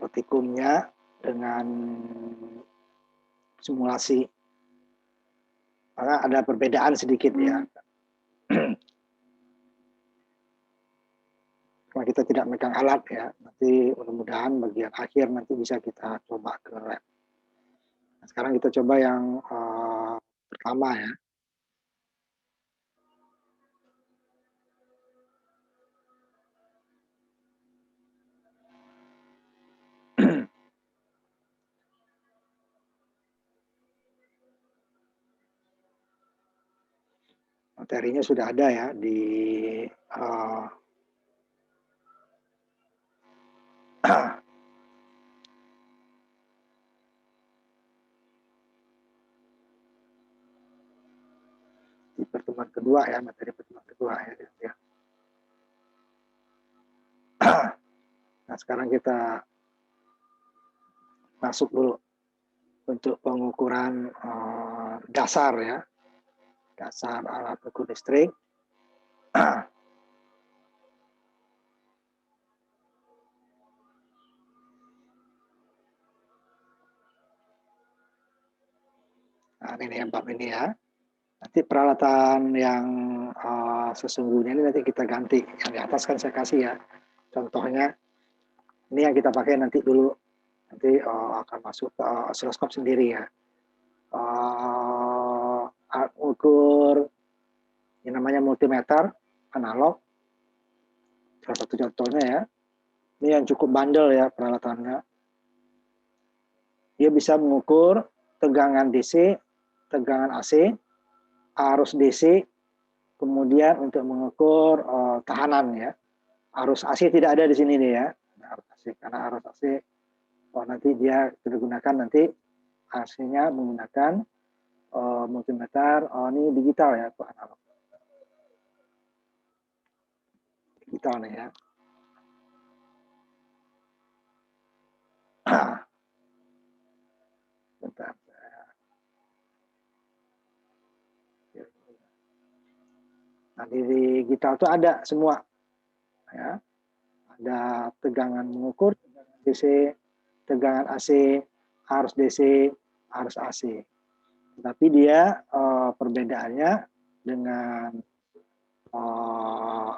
praktikumnya dengan simulasi. Maka ada perbedaan sedikit ya. Karena kita tidak megang alat ya, nanti mudah-mudahan bagian akhir nanti bisa kita coba ke lab. Nah, sekarang kita coba yang pertama ya. Materinya sudah ada ya di di pertemuan kedua ya, materi pertemuan kedua ya. Nah, sekarang kita masuk dulu untuk pengukuran dasar ya, dasar alat ukur listrik. Nah, ini bab ini ya. Nanti peralatan yang sesungguhnya ini nanti kita ganti. Yang di atas kan saya kasih ya. Contohnya ini yang kita pakai nanti dulu. Nanti akan masuk ke osiloskop sendiri ya. Ukur yang namanya multimeter analog. Salah satu contohnya ya. Ini yang cukup bandel ya peralatannya. Dia bisa mengukur tegangan DC, tegangan AC, arus DC, kemudian untuk mengukur tahanan ya. Arus AC tidak ada di sini nih ya. Arus AC, karena arus AC nanti dia digunakan nanti AC-nya menggunakan multimeter. Ini digital ya, analog. Digital nih ya. Bentar. Nah, di digital itu ada semua ya. Ada tegangan mengukur, tegangan DC, tegangan AC, arus DC, arus AC. Tapi dia perbedaannya dengan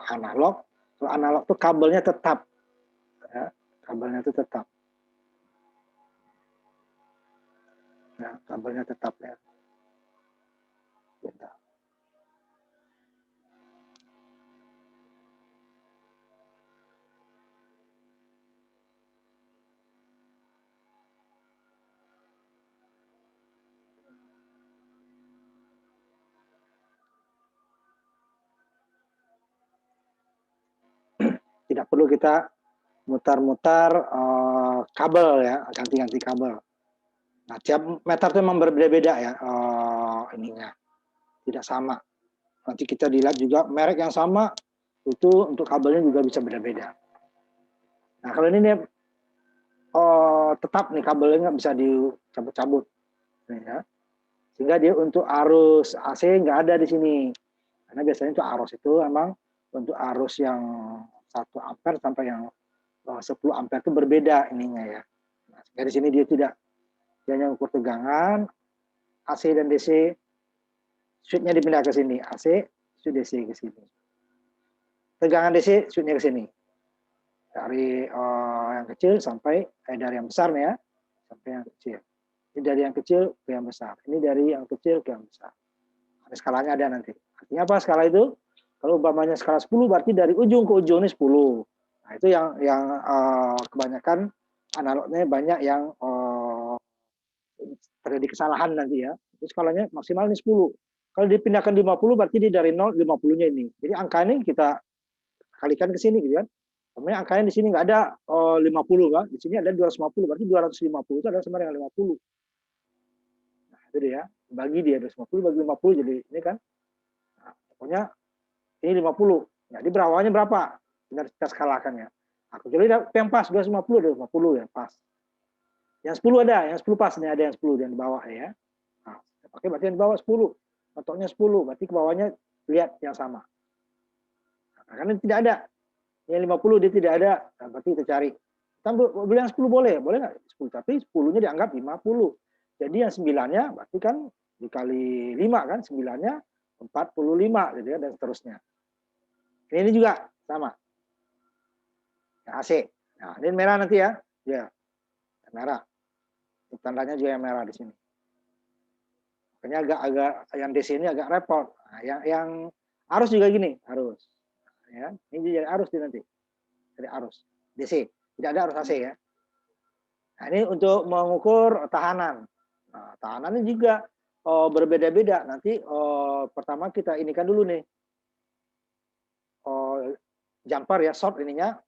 analog. Kalau analog tuh kabelnya tetap, ya, kabelnya itu tetap. Ya, kabelnya tetap ya. Bentar. Tidak perlu kita mutar-mutar kabel ya, ganti-ganti kabel. Nah, tiap meter itu memang berbeda-beda ya ininya, tidak sama. Nanti kita dilihat juga merek yang sama itu untuk kabelnya juga bisa beda-beda. Nah, kalau ini nih, tetap nih kabelnya nggak bisa dicabut-cabut, ya. Sehingga dia untuk arus AC nggak ada di sini. Karena biasanya itu arus itu memang untuk arus yang 1 ampere sampai yang 10 ampere itu berbeda ininya ya. Nah, dari sini dia tidak, dia hanya ukur tegangan AC dan DC, switch-nya dipindah ke sini, AC, switch DC ke sini. Tegangan DC, switch-nya ke sini. Dari yang kecil sampai dari yang besar nih ya, sampai yang kecil. Ini dari yang kecil ke yang besar. Ini dari yang kecil ke yang besar. Ada skalanya ada nanti. Artinya apa skala itu? Kalau umpamanya skala 10 berarti dari ujung ke ujung ini 10. Nah, itu yang kebanyakan analognya banyak yang terjadi kesalahan nanti ya. Itu skalanya maksimal ini 10. Kalau dipindahkan 50 berarti di dari 0 50-nya ini. Jadi angka ini kita kalikan ke sini gitu kan. Kemudian angkanya di sini nggak ada 50 kan. Di sini ada 250, berarti 250 itu adalah sama dengan 50. Nah, itu dia. Bagi dia 250 bagi 50 jadi ini kan. Nah, pokoknya ini 50. Jadi berawalnya berapa? Kita skalakan ya. Aku jadi yang pas 250 ada 50 ya pas. Yang 10 ada, yang 10 pas nih, ada yang 10 yang di bawah ya. Nah, pakai berarti yang di bawah 10. Potoknya 10, berarti ke bawahnya lihat yang sama. Nah, karena tidak ada. Yang 50 dia tidak ada, nah, berarti kita cari beli yang 10 boleh nggak? 10, tapi 10-nya dianggap 50. Jadi yang 9-nya berarti kan dikali 5 kan, 9-nya 45 gitu ya, dan seterusnya. Ini juga sama. Yang AC. Nah, ini merah nanti ya. Ya, merah. Tandanya juga yang merah di sini. Makanya agak yang DC ini agak repot. Nah, yang arus juga gini, arus. Ya, ini jadi arus nanti. Jadi arus DC. Tidak ada arus AC ya. Nah, ini untuk mengukur tahanan. Nah, tahanannya juga berbeda-beda. Nanti pertama kita inikan dulu nih. Jumper ya, short ininya.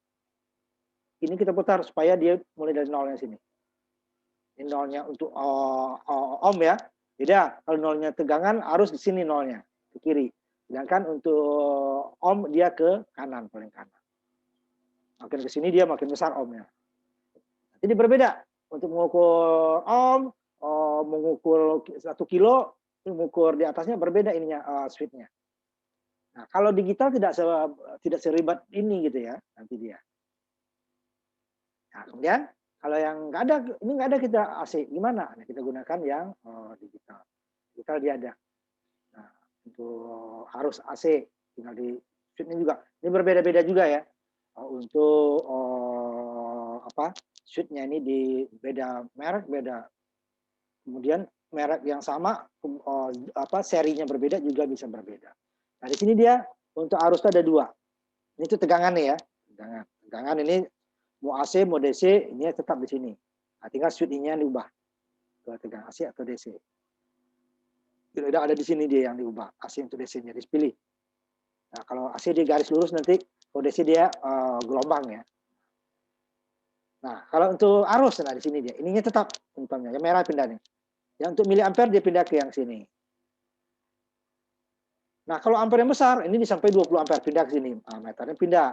Ini kita putar supaya dia mulai dari nolnya sini. Ini nolnya untuk ohm ya. Beda, kalau nolnya tegangan harus di sini nolnya, ke kiri. Sedangkan untuk ohm dia ke kanan, paling kanan. Makin ke sini dia makin besar ohmnya. Jadi berbeda untuk mengukur ohm, mengukur 1 kilo, mengukur di atasnya berbeda ininya switch-nya. Nah, kalau digital tidak seribet ini gitu ya, nanti dia. Nah, kemudian kalau yang nggak ada, ini nggak ada kita AC, gimana? Nah, kita gunakan yang digital. Digital dia ada. Nah, untuk arus AC tinggal di switch-nya juga. Ini berbeda-beda juga ya. Untuk switch-nya ini di beda merek, beda. Kemudian merek yang sama, serinya berbeda juga bisa berbeda. Nah, di sini dia untuk arus ada 2. Ini tuh tegangan nih ya. Tegangan ini mau AC, mau DC, ini tetap di sini. Nah, tinggal switch-nya diubah ke tegangan AC atau DC. Tidak ada di sini dia yang diubah, AC untuk DC-nya dipilih. Nah, kalau AC dia garis lurus nanti, kalau DC dia gelombang ya. Nah, kalau untuk arus, nah di sini dia, ininya tetap umpamanya, yang merah pindah nih. Yang untuk miliampere dia pindah ke yang sini. Nah, kalau ampere yang besar, ini sampai 20 ampere pindah ke sini. Nah, meternya pindah.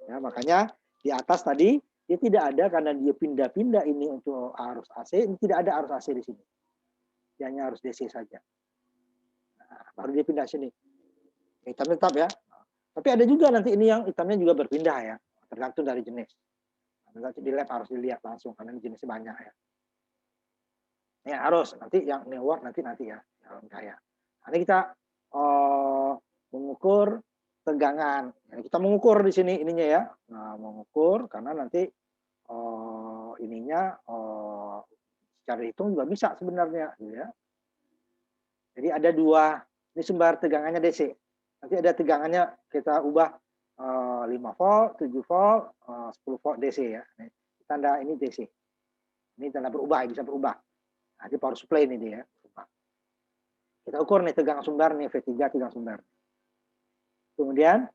Ya, makanya di atas tadi dia tidak ada karena dia pindah-pindah ini untuk arus AC, ini tidak ada arus AC di sini. Dia hanya arus DC saja. Nah, baru dia pindah sini. Hitam tetap ya. Tapi ada juga nanti ini yang hitamnya juga berpindah ya, tergantung dari jenis. Nanti di lab harus dilihat langsung karena jenisnya banyak ya. Ini harus nanti yang network nanti ya, dalam kaya. Nanti kita mengukur tegangan. Jadi kita mengukur di sini ininya ya. Nah, mengukur karena nanti ininya secara hitung juga bisa sebenarnya, gitu ya. Jadi ada 2, ini sumber tegangannya DC. Nanti ada tegangannya kita ubah 5 volt, 7 volt, 10 volt DC ya. Tanda ini DC. Ini tanda berubah, bisa berubah. Nah, di power supply ini dia. Kita ukur nih tegangan sumber nih V3 tegangan sumber. Kemudian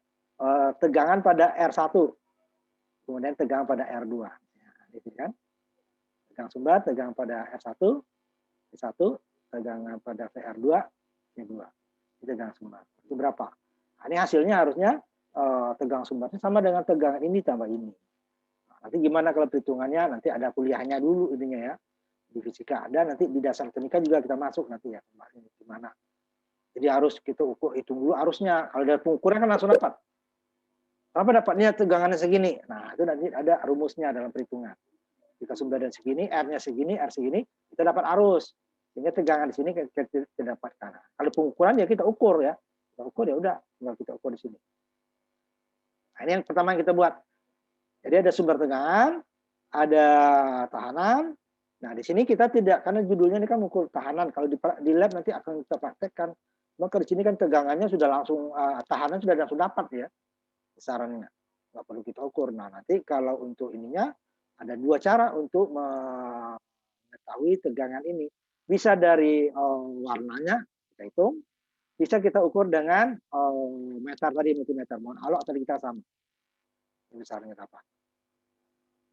tegangan pada R1. Kemudian tegangan pada R2. Ya, gitu kan. Tegangan sumber, tegangan pada R1, V1, tegangan pada VR2, V2. Itu tegangan sumber. Itu berapa? Nah, ini hasilnya harusnya tegangan sumbernya sama dengan tegangan ini tambah ini. Nah, nanti gimana kalau perhitungannya? Nanti ada kuliahnya dulu ininya ya. Di fisika ada, nanti di dasar teknika juga kita masuk nanti ya. Gimana? Jadi harus kita hitung dulu arusnya. Kalau dari pengukuran kan langsung dapat. Apa dapatnya tegangannya segini? Nah, itu nanti ada rumusnya dalam perhitungan. Kita sumber dan segini, R-nya segini, R segini, kita dapat arus. Sehingga tegangan di sini kita dapatkan. Kalau pengukuran ya kita ukur ya. Kita ukur ya udah, tinggal kita ukur di sini. Nah, ini yang pertama yang kita buat. Jadi ada sumber tegangan, ada tahanan. Nah, di sini kita tidak, karena judulnya ini kan ukur tahanan. Kalau di lab nanti akan kita praktekkan. Maka di sini kan tegangannya sudah langsung, tahanan sudah langsung dapat ya, besarannya. Nggak perlu kita ukur. Nah, nanti kalau untuk ininya, ada 2 cara untuk mengetahui tegangan ini. Bisa dari warnanya, kita hitung. Bisa kita ukur dengan meter tadi, multimeter. Mohon alok tadi kita sama. Besarnya apa.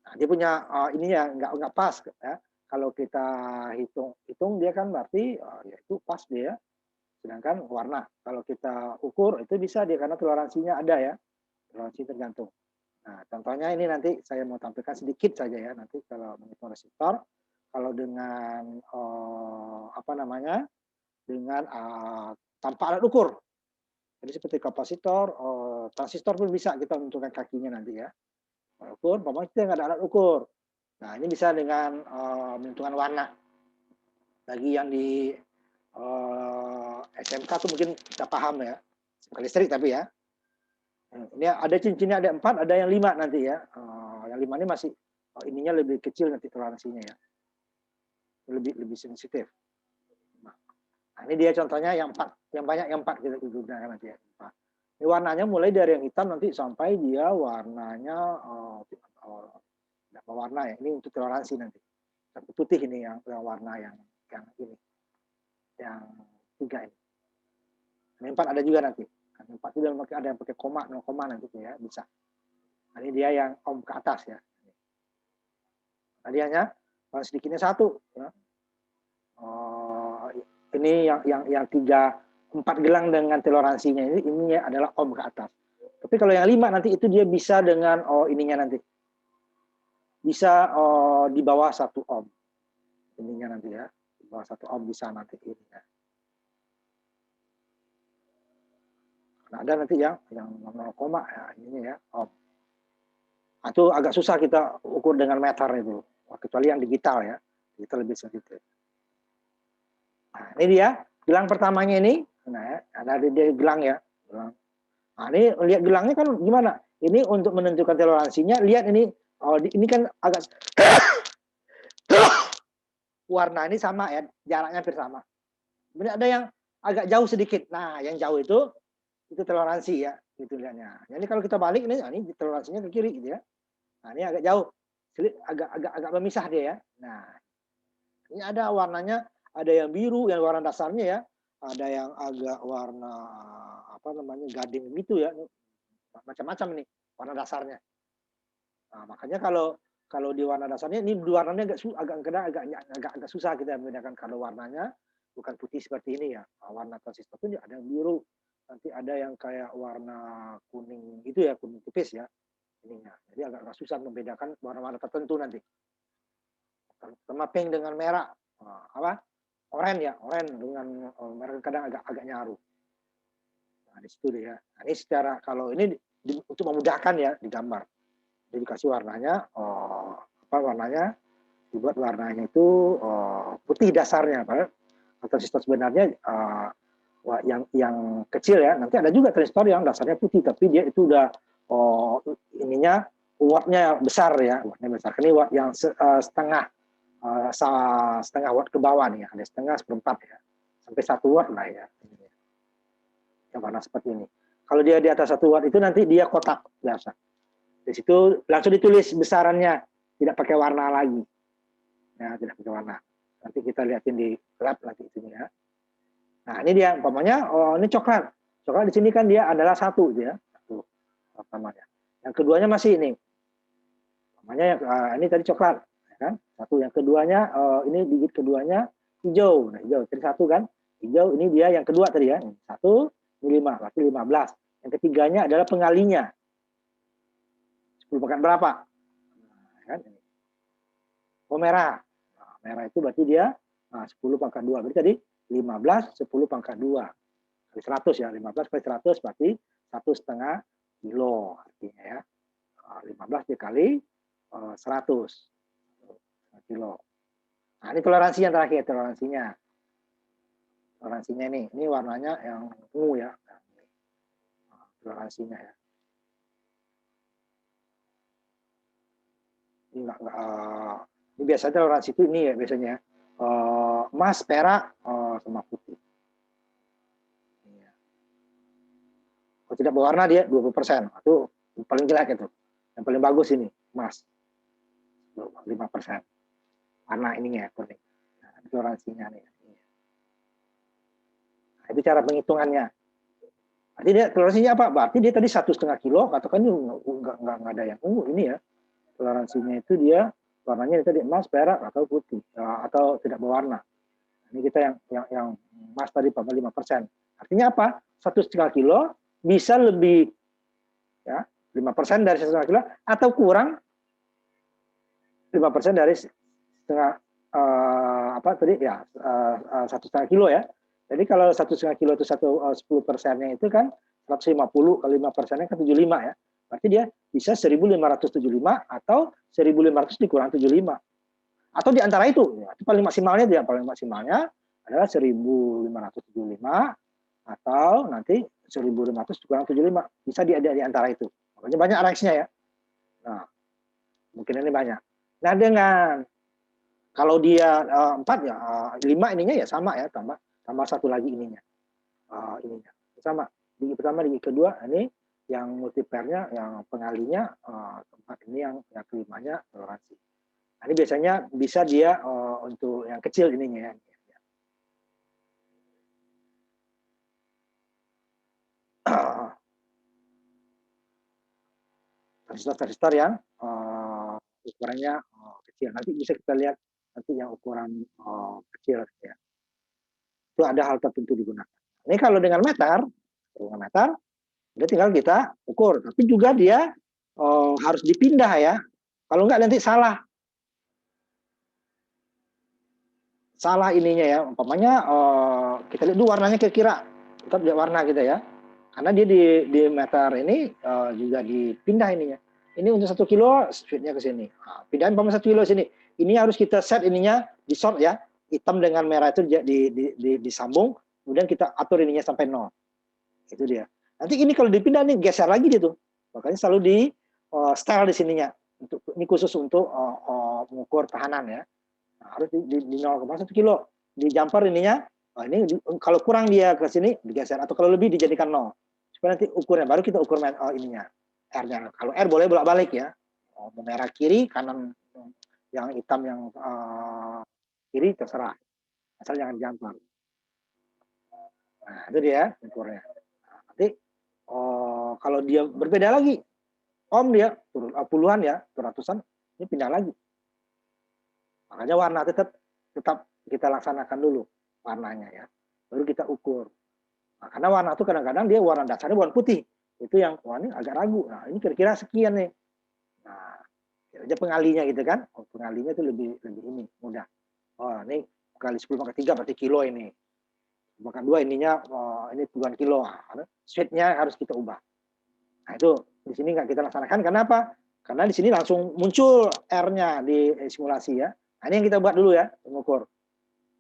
Nah, dia punya ini ya nggak pas ya. Kalau kita hitung dia kan berarti ya itu pas dia. Sedangkan warna kalau kita ukur itu bisa dia karena toleransinya ada ya. Toleransi tergantung. Nah, contohnya ini nanti saya mau tampilkan sedikit saja ya nanti kalau menghitung resistor kalau dengan dengan tanpa alat ukur. Jadi seperti kapasitor, transistor pun bisa kita menentukan kakinya nanti ya. Ukur, kita nggak ada alat ukur. Nah, ini bisa dengan menentukan warna. Bagi yang di SMK tuh mungkin kita paham ya, SMK listrik tapi ya. Ini ada cincinnya ada 4, ada yang 5 nanti ya. Yang 5 ini masih ininya lebih kecil nanti toleransinya ya. Lebih sensitif. Nah, ini dia contohnya yang 4, yang banyak yang 4 kita gunakan nanti ya. Ini warnanya mulai dari yang hitam nanti sampai dia warnanya warna ya. Ini untuk toleransi nanti. Tapi putih ini yang warna yang ini. Yang 3 ini. Yang 4 ada juga nanti. Yang 4 itu ada yang pakai koma, 0, nanti ya bisa. Nah, ini dia yang ohm ke atas ya. Tadi hanya sedikitnya 1 ya. Ini yang 4 gelang dengan toleransinya ini adalah ohm ke atas. Tapi kalau yang 5 nanti itu dia bisa dengan ininya nanti. Bisa di bawah 1 ohm. Ininya nanti ya. Di bawah 1 ohm bisa nanti ininya. Nah, ada nanti yang 0, ya ini ya ohm. Itu agak susah kita ukur dengan meter itu. Kecuali yang digital ya. Kita lebih sedikit. Nah, ini dia gelang pertamanya ini. Nah, ada dia gelang ya. Gelang. Nah, ini lihat gelangnya kan gimana? Ini untuk menentukan toleransinya. Lihat ini kan agak warna ini sama ya, jaraknya hampir sama. Kemudian ada yang agak jauh sedikit. Nah, yang jauh itu toleransi ya, gitu lihatnya. Jadi kalau kita balik ini toleransinya ke kiri gitu ya. Nah, ini agak jauh, agak memisah dia ya. Nah, ini ada warnanya, ada yang biru, yang warna dasarnya ya, ada yang agak warna apa namanya gading gitu ya, macam-macam nih warna dasarnya. Nah, makanya kalau di warna dasarnya ini warnanya agak susah kita membedakan kalau warnanya bukan putih seperti ini ya. Warna transistor itu ada yang biru, nanti ada yang kayak warna kuning gitu ya, kuning tipis ya ininya. Jadi agak susah membedakan warna-warna tertentu nanti. Sama pink dengan merah, oranye ya, oranye dengan merah kadang agak nyaru. Nah, di situ dia. Nah, ini secara kalau ini untuk memudahkan ya digambar. Jadi dikasih warnanya, warnanya dibuat warnanya itu putih dasarnya, padahal transistor sebenarnya yang kecil ya. Nanti ada juga transistor yang dasarnya putih, tapi dia itu udah ininya wattnya besar ya, wattnya besar. Ini watt yang setengah watt ke bawah nih, ada setengah, seperempat ya, sampai 1 watt lah ya. Yang warna seperti ini. Kalau dia di atas 1 watt itu nanti dia kotak biasa. Di situ langsung ditulis besarannya, tidak pakai warna lagi. Ya, tidak pakai warna. Nanti kita lihatin di lab nanti itu ya. Nah, ini dia umpamanya ini coklat. Coklat di sini kan dia adalah 1 ya. 1 pertamanya. Yang keduanya masih ini. Umpamanya ini tadi coklat, ya kan? 1. Yang keduanya ini digit keduanya hijau. Nah, hijau tadi 1 kan? Hijau ini dia yang kedua tadi ya. 1, ini 5, berarti 15. Yang ketiganya adalah pengalinya. 10 pangkat berapa? Nah, kan? Merah. Nah, merah itu berarti dia 10 pangkat 2. Berarti tadi 15, 10 pangkat 2. Kali 100 ya. 15 kali 100 berarti 1,5 kilo artinya ya. 15 dikali 100 kilo. Nah, ini toleransi yang terakhir, toleransinya. Toleransinya ini warnanya yang ungu ya. Toleransinya ya. Ini biasanya toleransi itu ini ya biasanya emas, perak, sama putih. Kalau tidak berwarna dia 20%. Itu paling jelek itu. Yang paling bagus ini emas 5%. Warna ininya kuning. Nah, toleransinya nih. Nah, itu cara penghitungannya. Berarti dia toleransinya apa? Berarti dia tadi 1,5 kilo, katakan nggak ada yang ungu ini ya. Toleransinya itu dia warnanya tadi emas, perak atau putih atau tidak berwarna. Ini kita yang emas tadi 5%. Artinya apa? 1,5 kilo bisa lebih ya 5% dari 1,5 kilo atau kurang 5% dari setengah apa tadi ya 1,5 kilo ya. Jadi kalau 1,5 kilo itu 10%-nya itu kan 150 kali 5%-nya kan 75 ya. Berarti dia bisa 1575 atau 1500 dikurang 75. Atau di antara itu, ya, itu paling maksimalnya dia paling maksimalnya adalah 1575 atau nanti 1500 dikurang 75. Bisa di antara itu. Makanya banyak range-nya ya. Nah, mungkin ini banyak. Nah, dengan kalau dia 4 ya 5 ininya ya sama ya, tambah satu lagi ininya. Ininya sama. Di pertama, di kedua ini yang multipairnya, yang pengalinya tempat ini yang kelimanya toleransi. Nah, ini biasanya bisa dia untuk yang kecil ininya ya. Transistor yang ukurannya kecil. Nanti bisa kita lihat nanti yang ukuran kecil ya. Itu ada hal tertentu digunakan. Ini kalau dengan meter, dia tinggal kita ukur. Tapi juga dia harus dipindah ya. Kalau enggak nanti salah ininya ya. Umpamanya kita lihat dulu warnanya kira-kira. Tetap lihat warna kita ya. Karena dia di meter ini juga dipindah ininya. Ini untuk 1 kilo, speednya ke sini. Nah, pindahin umpamanya 1 kilo sini. Ini harus kita set ininya di sort ya. Hitam dengan merah itu disambung. Kemudian kita atur ininya sampai 0. Itu dia. Nanti ini kalau dipindah nih geser lagi dia tuh. Makanya selalu di style di sininya. Ini khusus untuk mengukur tahanan ya. Nah, harus di 0,1 kilo. Di jumper ininya, ini kalau kurang dia ke sini digeser atau kalau lebih dijadikan 0. Supaya nanti ukurnya baru kita ukur ininya R-nya. Kalau R boleh bolak-balik ya. Merah kiri, kanan yang hitam yang kiri terserah. Asal jangan jumper. Nah, itu dia ukurnya. Nah, nanti kalau dia berbeda lagi, dia puluhan ya, ratusan, ini pindah lagi. Makanya warna tetap kita laksanakan dulu warnanya ya. Baru kita ukur. Nah, karena warna itu kadang-kadang dia warna dasarnya warna putih. Itu yang ini agak ragu. Nah, ini kira-kira sekian nih. Nah, aja pengalinya gitu kan. Pengalinya itu lebih ini mudah. Ini kali 10 pangkat 3 berarti kilo ini. Pangkat 2 ininya ini puluhan kilo. Nah, speed-nya harus kita ubah. Nah, itu di sini nggak kita laksanakan. Kenapa? Karena di sini langsung muncul R-nya di simulasi ya. Nah, ini yang kita buat dulu ya, mengukur.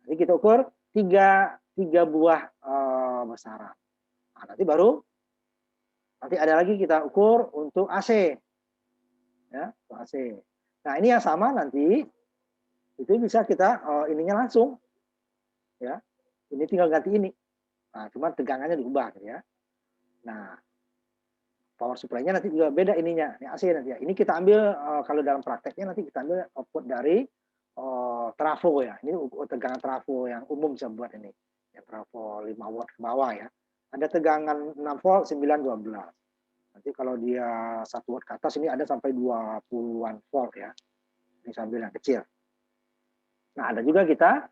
Jadi kita ukur 3 buah besaran. Nah, nanti ada lagi kita ukur untuk AC. Ya, untuk AC. Nah, ini yang sama nanti itu bisa kita ininya langsung. Ya. Ini tinggal ganti ini. Nah, cuma tegangannya diubah ya. Nah, power supply-nya nanti juga beda ininya. Ini AC nanti ya. Ini kita ambil kalau dalam prakteknya nanti kita ambil output dari trafo ya. Ini tegangan trafo yang umum bisa buat ini. Yang trafo 5 watt ke bawah ya. Ada tegangan 6 volt 912. Nanti kalau dia 1 watt ke atas ini ada sampai 20-an volt ya. Ini sambil yang kecil. Nah, ada juga kita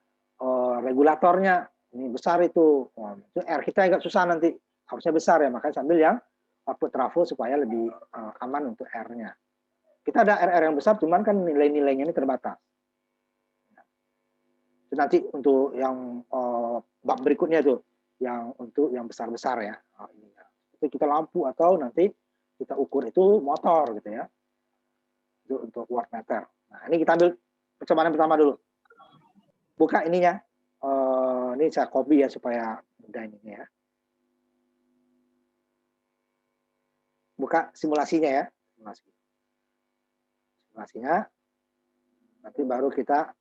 regulatornya. Ini besar itu. Itu R kita agak susah nanti. Harusnya besar ya, makanya sambil yang output trafo supaya lebih aman untuk R-nya. Kita ada RR yang besar, cuman kan nilai-nilainya ini terbatas. Itu nanti untuk yang bab berikutnya tuh, yang untuk yang besar-besar ya. Itu kita lampu atau nanti kita ukur itu motor gitu ya. Itu untuk wattmeter. Nah, ini kita ambil percobaan pertama dulu. Buka ininya. Ini saya copy ya supaya mudah ini ya. Buka simulasinya ya. Simulasinya. Nanti baru kita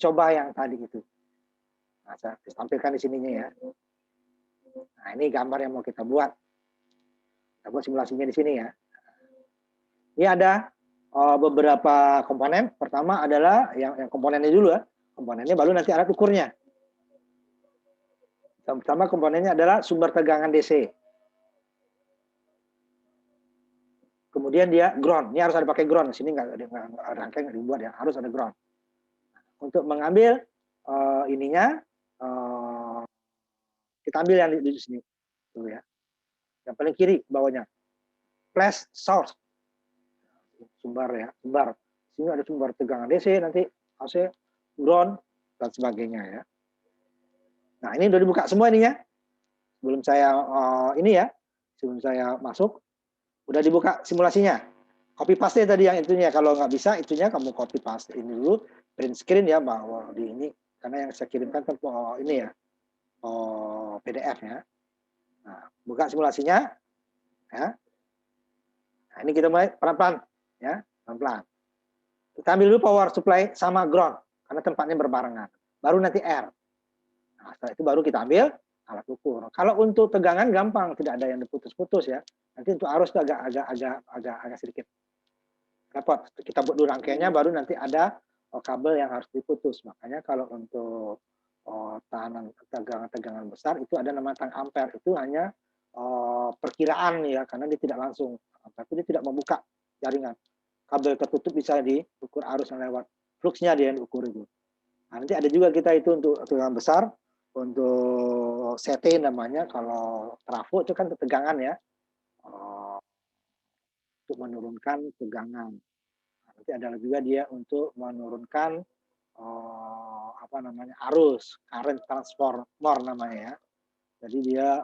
coba yang tadi itu. Nah, saya tampilkan di sininya ya. Nah, ini gambar yang mau kita buat. Kita buat simulasinya di sini ya. Ini ada beberapa komponen. Pertama adalah yang komponennya dulu ya. Komponennya baru nanti alat ukurnya. Yang pertama komponennya adalah sumber tegangan DC. Kemudian dia ground. Ini harus ada pakai ground. Di sini nggak rangkai nggak dibuat ya. Harus ada ground. Untuk mengambil ininya, kita ambil yang di sini dulu ya. Yang paling kiri bawahnya. Flash source. Sumber ya, sumber. Sini ada sumber tegangan DC, nanti AC, ground, dan sebagainya ya. Nah, ini udah dibuka semua ininya. Sebelum saya ini ya, sebelum saya masuk. Udah dibuka simulasinya. Copy paste tadi yang itunya. Kalau nggak bisa itunya kamu copy paste ini dulu, print screen ya bahwa di ini karena yang saya kirimkan kan ini ya PDF ya. Nah, buka simulasinya ya. Nah, ini kita mulai pelan-pelan ya, pelan-pelan. Kita ambil dulu power supply sama ground karena tempatnya berbarengan. Baru nanti air. Nah, setelah itu baru kita ambil alat ukur. Kalau untuk tegangan gampang, tidak ada yang diputus-putus ya. Nanti untuk arus itu agak sedikit repot. Kita buat dulu rangkaiannya, baru nanti ada kabel yang harus diputus. Makanya kalau untuk tahanan tegangan besar itu ada nama tang ampere. Itu hanya perkiraan ya, karena dia tidak langsung. Tapi dia tidak membuka jaringan. Kabel tertutup bisa diukur arus yang lewat. Fluxnya dia yang diukur itu. Nah, nanti ada juga kita itu untuk tegangan besar, untuk CT namanya, kalau trafo itu kan tegangan ya, untuk menurunkan tegangan. Nah, nanti ada juga dia untuk menurunkan apa namanya arus, current transformer namanya ya. Jadi dia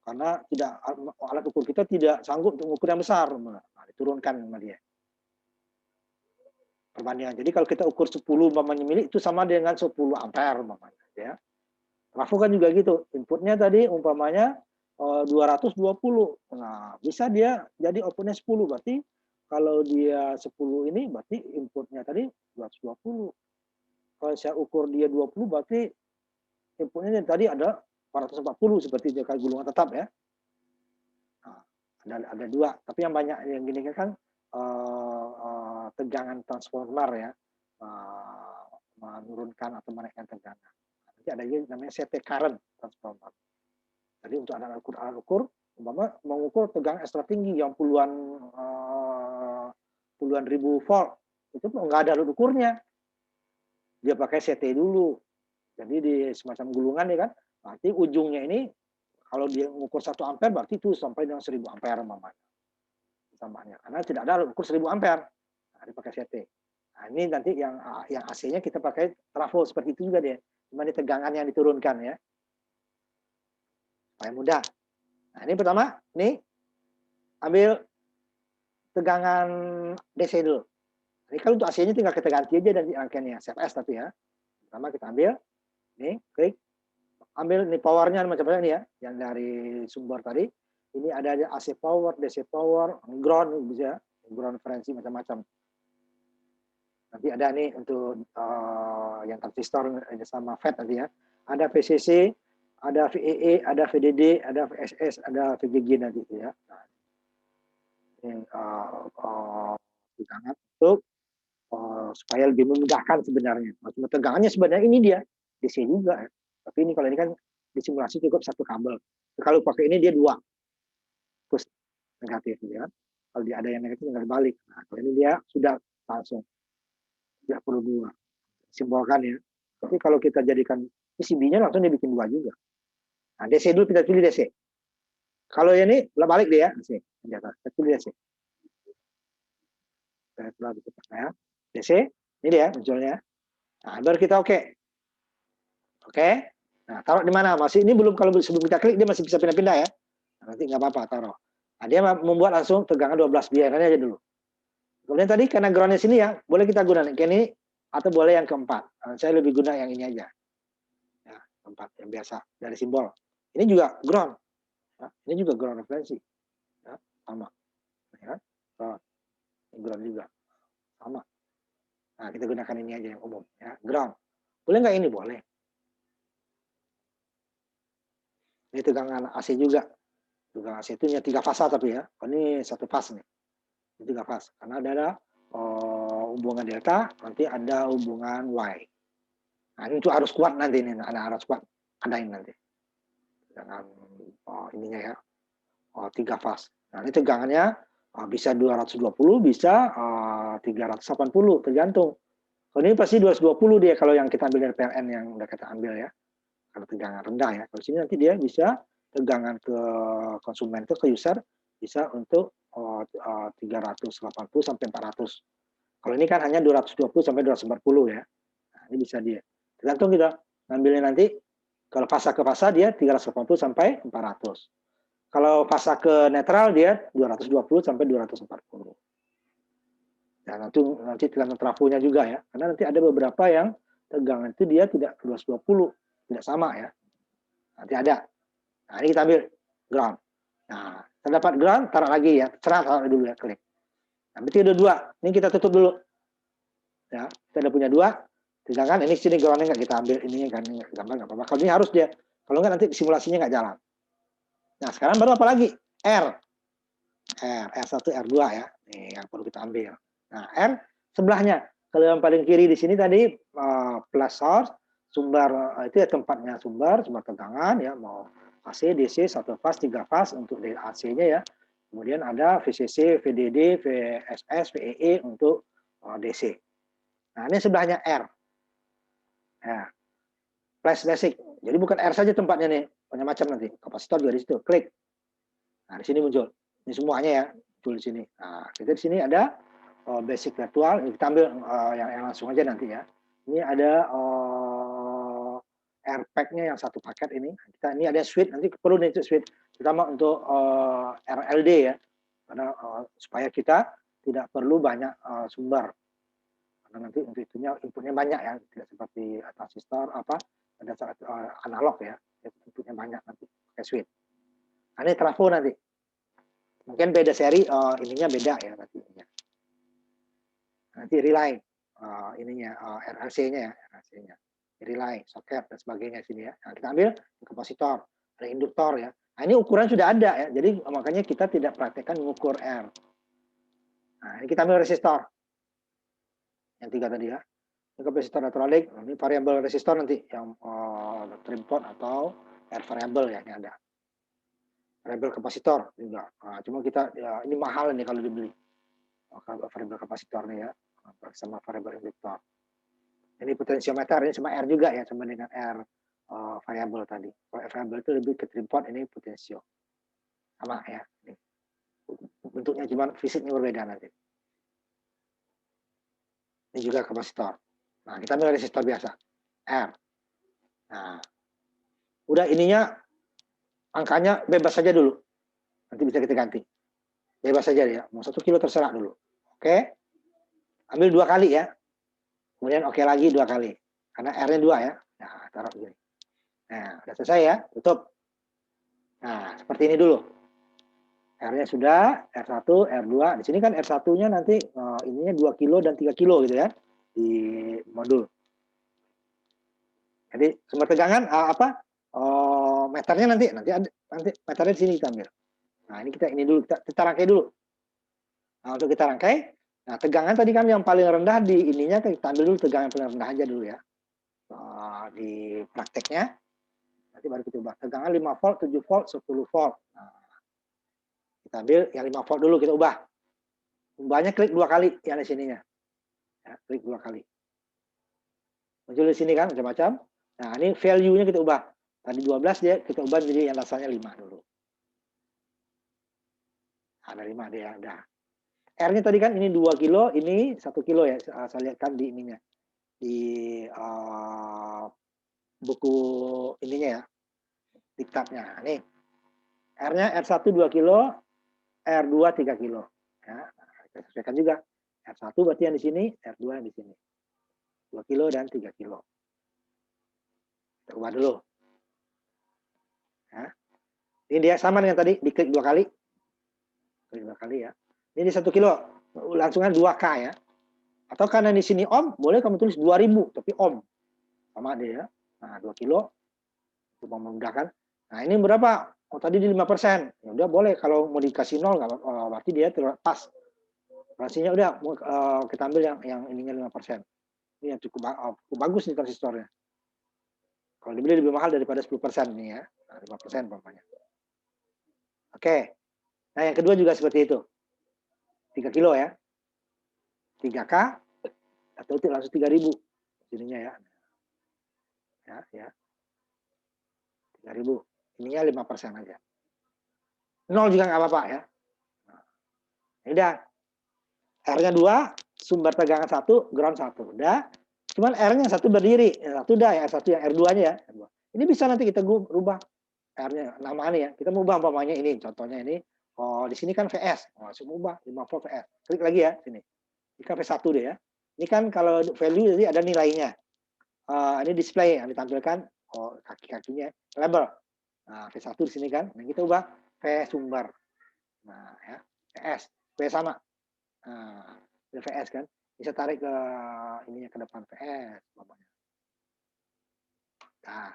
karena tidak alat ukur kita tidak sanggup untuk mengukur yang besar, nah, diturunkan sama dia. Perbandingan. Jadi kalau kita ukur 10 umpamanya mili itu sama dengan 10 ampere umpamanya ya. Trafo kan juga gitu. Inputnya tadi umpamanya 220. Nah, bisa dia jadi outputnya 10. Berarti kalau dia 10 ini berarti inputnya tadi 220. Kalau saya ukur dia 20 berarti inputnya tadi ada 440 seperti dia kayak gulungan tetap ya. Nah, ada dua. Tapi yang banyak yang gini kan tegangan transformer ya, menurunkan atau menaikkan tegangan. Nanti ada yang namanya CT current transformer. Jadi untuk alat ukur, umpama mengukur tegangan ekstra tinggi yang puluhan ribu volt, itu nggak ada alat ukurnya. Dia pakai CT dulu. Jadi di semacam gulungan ya kan, berarti ujungnya ini kalau dia mengukur 1 ampere berarti itu sampai dengan 1000 ampere umpamanya. Tambahnya karena tidak ada alat ukur 1000 ampere. Nah, dipakai CT. Nah, ini nanti yang AC-nya kita pakai trafo seperti itu juga dia. Cuma ini tegangan yang diturunkan ya. Supaya mudah. Nah, ini pertama, ini ambil tegangan DC dulu. Ini kalau untuk AC-nya tinggal kita ganti aja dan rangkaiannya CFS tapi ya. Pertama kita ambil, ini klik, ambil ini powernya macam-macam ini ya, yang dari sumber tadi. Ini ada AC power, DC power, ground bisa, ground referensi macam-macam. Nanti ada nih untuk yang transistor sama FET tadi ya. Ada VCC, ada VEE, ada VDD, ada VSS, ada VGG nanti ya. Nah, ini tegangan untuk supaya lebih memudahkan sebenarnya. Cuma tegangannya sebenarnya ini dia DC juga ya. Tapi ini kalau ini kan disimulasi cukup satu kabel. Kalau pakai ini dia dua, terus negatif ya. Kalau dia ada yang negatif tinggal balik. Nah, kalau ini dia sudah langsung tidak perlu dua, simbolkan ya. Tapi kalau kita jadikan PCB-nya langsung dia bikin dua juga. Nah, DC dulu kita pilih DC. Kalau ini balik dia DC. Kita pilih DC. Ya. DC, ini dia munculnya. Nah, baru kita oke. Oke. Nah, taruh di mana? Masih ini belum, kalau sebelum kita klik dia masih bisa pindah-pindah ya. Nah, nanti nggak apa-apa taruh. Nah, dia membuat langsung tegangan 12 biarkan aja dulu. Kemudian tadi karena groundnya sini ya, boleh kita gunakan kayak ini atau boleh yang keempat. Nah, saya lebih guna yang ini aja. Ya, keempat yang biasa dari simbol. Ini juga ground. Ya, ini juga ground referensi. Ya, sama. Ya, ground juga sama. Nah, kita gunakan ini aja yang umum ya, ground. Boleh nggak ini? Boleh. Ini tegangan AC juga. Tegangan AC itu hanya 3 fasa tapi ya. Ini 1 fase nih. 3 fase. Karena ada hubungan delta, nanti ada hubungan Y. Nah, ini itu harus kuat nanti ini, ada harus kuat, ada ini nanti. Dengan ininya ya, 3 fase. Nah, ini tegangannya bisa 220, bisa 380, tergantung. Kalau ini pasti 220 dia kalau yang kita ambil dari PLN yang udah kita ambil ya. Kalau tegangan rendah ya. Kalau sini nanti dia bisa tegangan ke konsumen itu ke user bisa untuk 380 sampai 400. Kalau ini kan hanya 220 sampai 240 ya. Nah, ini bisa dia. Tergantung kita ngambilnya nanti kalau fasa ke fasa dia 380 sampai 400. Kalau fasa ke netral dia 220 sampai 240. Nah, nanti tergantung trafonya juga ya. Karena nanti ada beberapa yang tegangan itu dia tidak 220, tidak sama ya. Nanti ada. Nah, ini kita ambil ground. Nah, terdapat ground, taruh lagi ya. Taruh dulu ya, klik. Nah, berarti ada 2. Ini kita tutup dulu. Ya, kita udah punya 2. Sedangkan ini sini groundnya nggak kita ambil, ininya kan gambar nggak apa-apa. Kalau ini harus dia. Kalau nggak nanti simulasinya nggak jalan. Nah, sekarang baru apa lagi? R1, R2 ya. Nih yang perlu kita ambil. Nah, R sebelahnya. Kalau yang paling kiri di sini tadi plus source, sumber itu ya tempatnya sumber tegangan ya, mau AC, DC, 1 fase, 3 fase untuk AC-nya ya. Kemudian ada VCC, VDD, VSS, VEE untuk DC. Nah, ini sebelahnya R. Nah, flash basic. Jadi bukan R saja tempatnya nih, banyak macam nanti. Kapasitor juga di situ. Klik. Nah, di sini muncul. Ini semuanya ya, muncul di sini. Nah, kita di sini ada basic virtual. Kita ambil yang langsung aja nanti ya. Ini ada AirPack-nya yang satu paket ini. Ini ada switch, nanti perlu nih switch, terutama untuk RLD ya. Karena supaya kita tidak perlu banyak sumber. Karena nanti untuk itunya inputnya banyak ya, tidak seperti transistor ada analog ya, inputnya banyak nanti pakai switch. Nah, ini trafo nanti. Mungkin beda seri, ininya beda ya nanti. Nanti relay, ininya RLC-nya ya, RLC-nya. Relay, soket dan sebagainya sini ya. Nah, kita ambil kapasitor, ada induktor ya. Nah, ini ukuran sudah ada ya. Jadi makanya kita tidak praktekkan mengukur R. Nah, ini kita ambil resistor. Yang 3 tadi ya. Ini kapasitor neuralik, ini variabel resistor nanti yang trim pot atau R variable ya, ini ada. Variabel kapasitor juga. Nah, cuma kita ya, ini mahal nih kalau dibeli. Variabel kapasitor nih ya, sama variabel induktor. Ini potensiometer, ini sama R juga ya, sama dengan R variabel tadi. Kalau R variabel itu lebih ke trim pot, ini potensio. Sama ya. Ini. Bentuknya cuma fisiknya berbeda nanti. Ini juga kapasitor. Nah, kita ambil resistor biasa. R. Nah, udah ininya angkanya bebas saja dulu. Nanti bisa kita ganti. Bebas saja ya. Mau 1 kilo terserah dulu. Oke. Ambil 2 kali ya. Kemudian oke lagi 2 kali. Karena R-nya 2 ya. Nah, taruh gini. Nah, udah selesai ya. Tutup. Nah, seperti ini dulu. R-nya sudah, R1, R2. Di sini kan R1-nya nanti ininya 2 kilo dan 3 kilo gitu ya. Di modul. Jadi sumber tegangan meternya nanti meternya di sini kita ambil. Nah, ini kita dulu kita rangkai dulu. Nah, untuk kita rangkai, nah tegangan tadi kan yang paling rendah di ininya kita ambil dulu tegangan paling rendah aja dulu ya. Di prakteknya nanti baru kita ubah. Tegangan 5 volt, 7 volt, 10 volt. Nah, kita ambil yang 5 volt dulu kita ubah. Ubahnya klik 2 kali yang di sininya. Ya, klik 2 kali. Muncul di sini kan macam-macam. Nah, ini value-nya kita ubah. Tadi 12 dia kita ubah jadi yang dasarnya 5 dulu. Ada 5 dia ada. R-nya tadi kan ini 2 kilo, ini 1 kilo ya. Saya lihat kan di ininya. Di buku ininya ya. Diktatnya. Nih. R-nya R1 2 kilo, R2 3 kilo. Ya, kita sesuaikan juga. R1 berarti yang di sini, R2 yang di sini. 2 kilo dan 3 kilo. Kita ubah dulu. Ya. Ini dia sama dengan tadi, diklik 2 kali. Klik 2 kali ya. Ini 1 kilo, langsungnya 2K ya. Atau karena di sini ohm, boleh kamu tulis 2000, tapi ohm. Sama dia ya. Nah, 2 kilo. Untuk memudahkan. Nah, ini berapa? Oh, tadi di 5%. Ya udah boleh, kalau mau dikasih 0, berarti dia pas. Transisinya udah, kita ambil yang ininya 5%. Ini yang cukup bagus nih transistornya. Kalau dibeli lebih mahal daripada 10% nih ya. Nah, 5% umpamanya. Oke. Nah, yang kedua juga seperti itu. 3 kilo ya. 3K atau langsung 3.000 ininya ya. Ya. 3.000. Ininya 5% aja. 0 juga nggak apa-apa ya. Nah, ini udah. R-nya 2, sumber tegangan 1, ground 1. Udah. Cuman R-nya 1 berdiri. Yang 1 udah ya, R1 yang R2-nya ya. Ini bisa nanti kita rubah. R-nya nama ini ya. Kita mau ubah umpamanya ini, contohnya ini. Oh, di sini kan VS. Oh, saya mau ubah 50 VS. Klik lagi ya sini. Ini kan V1 deh ya. Ini kan kalau value jadi ada nilainya. Ini display yang ditampilkan. Oh, kaki-kakinya label. Nah, V1 di sini kan. Nah, kita ubah V sumber. Nah, ya. VS. V sama. Nah, VS kan. Bisa tarik ke ininya ke depan VS umpamanya. Nah,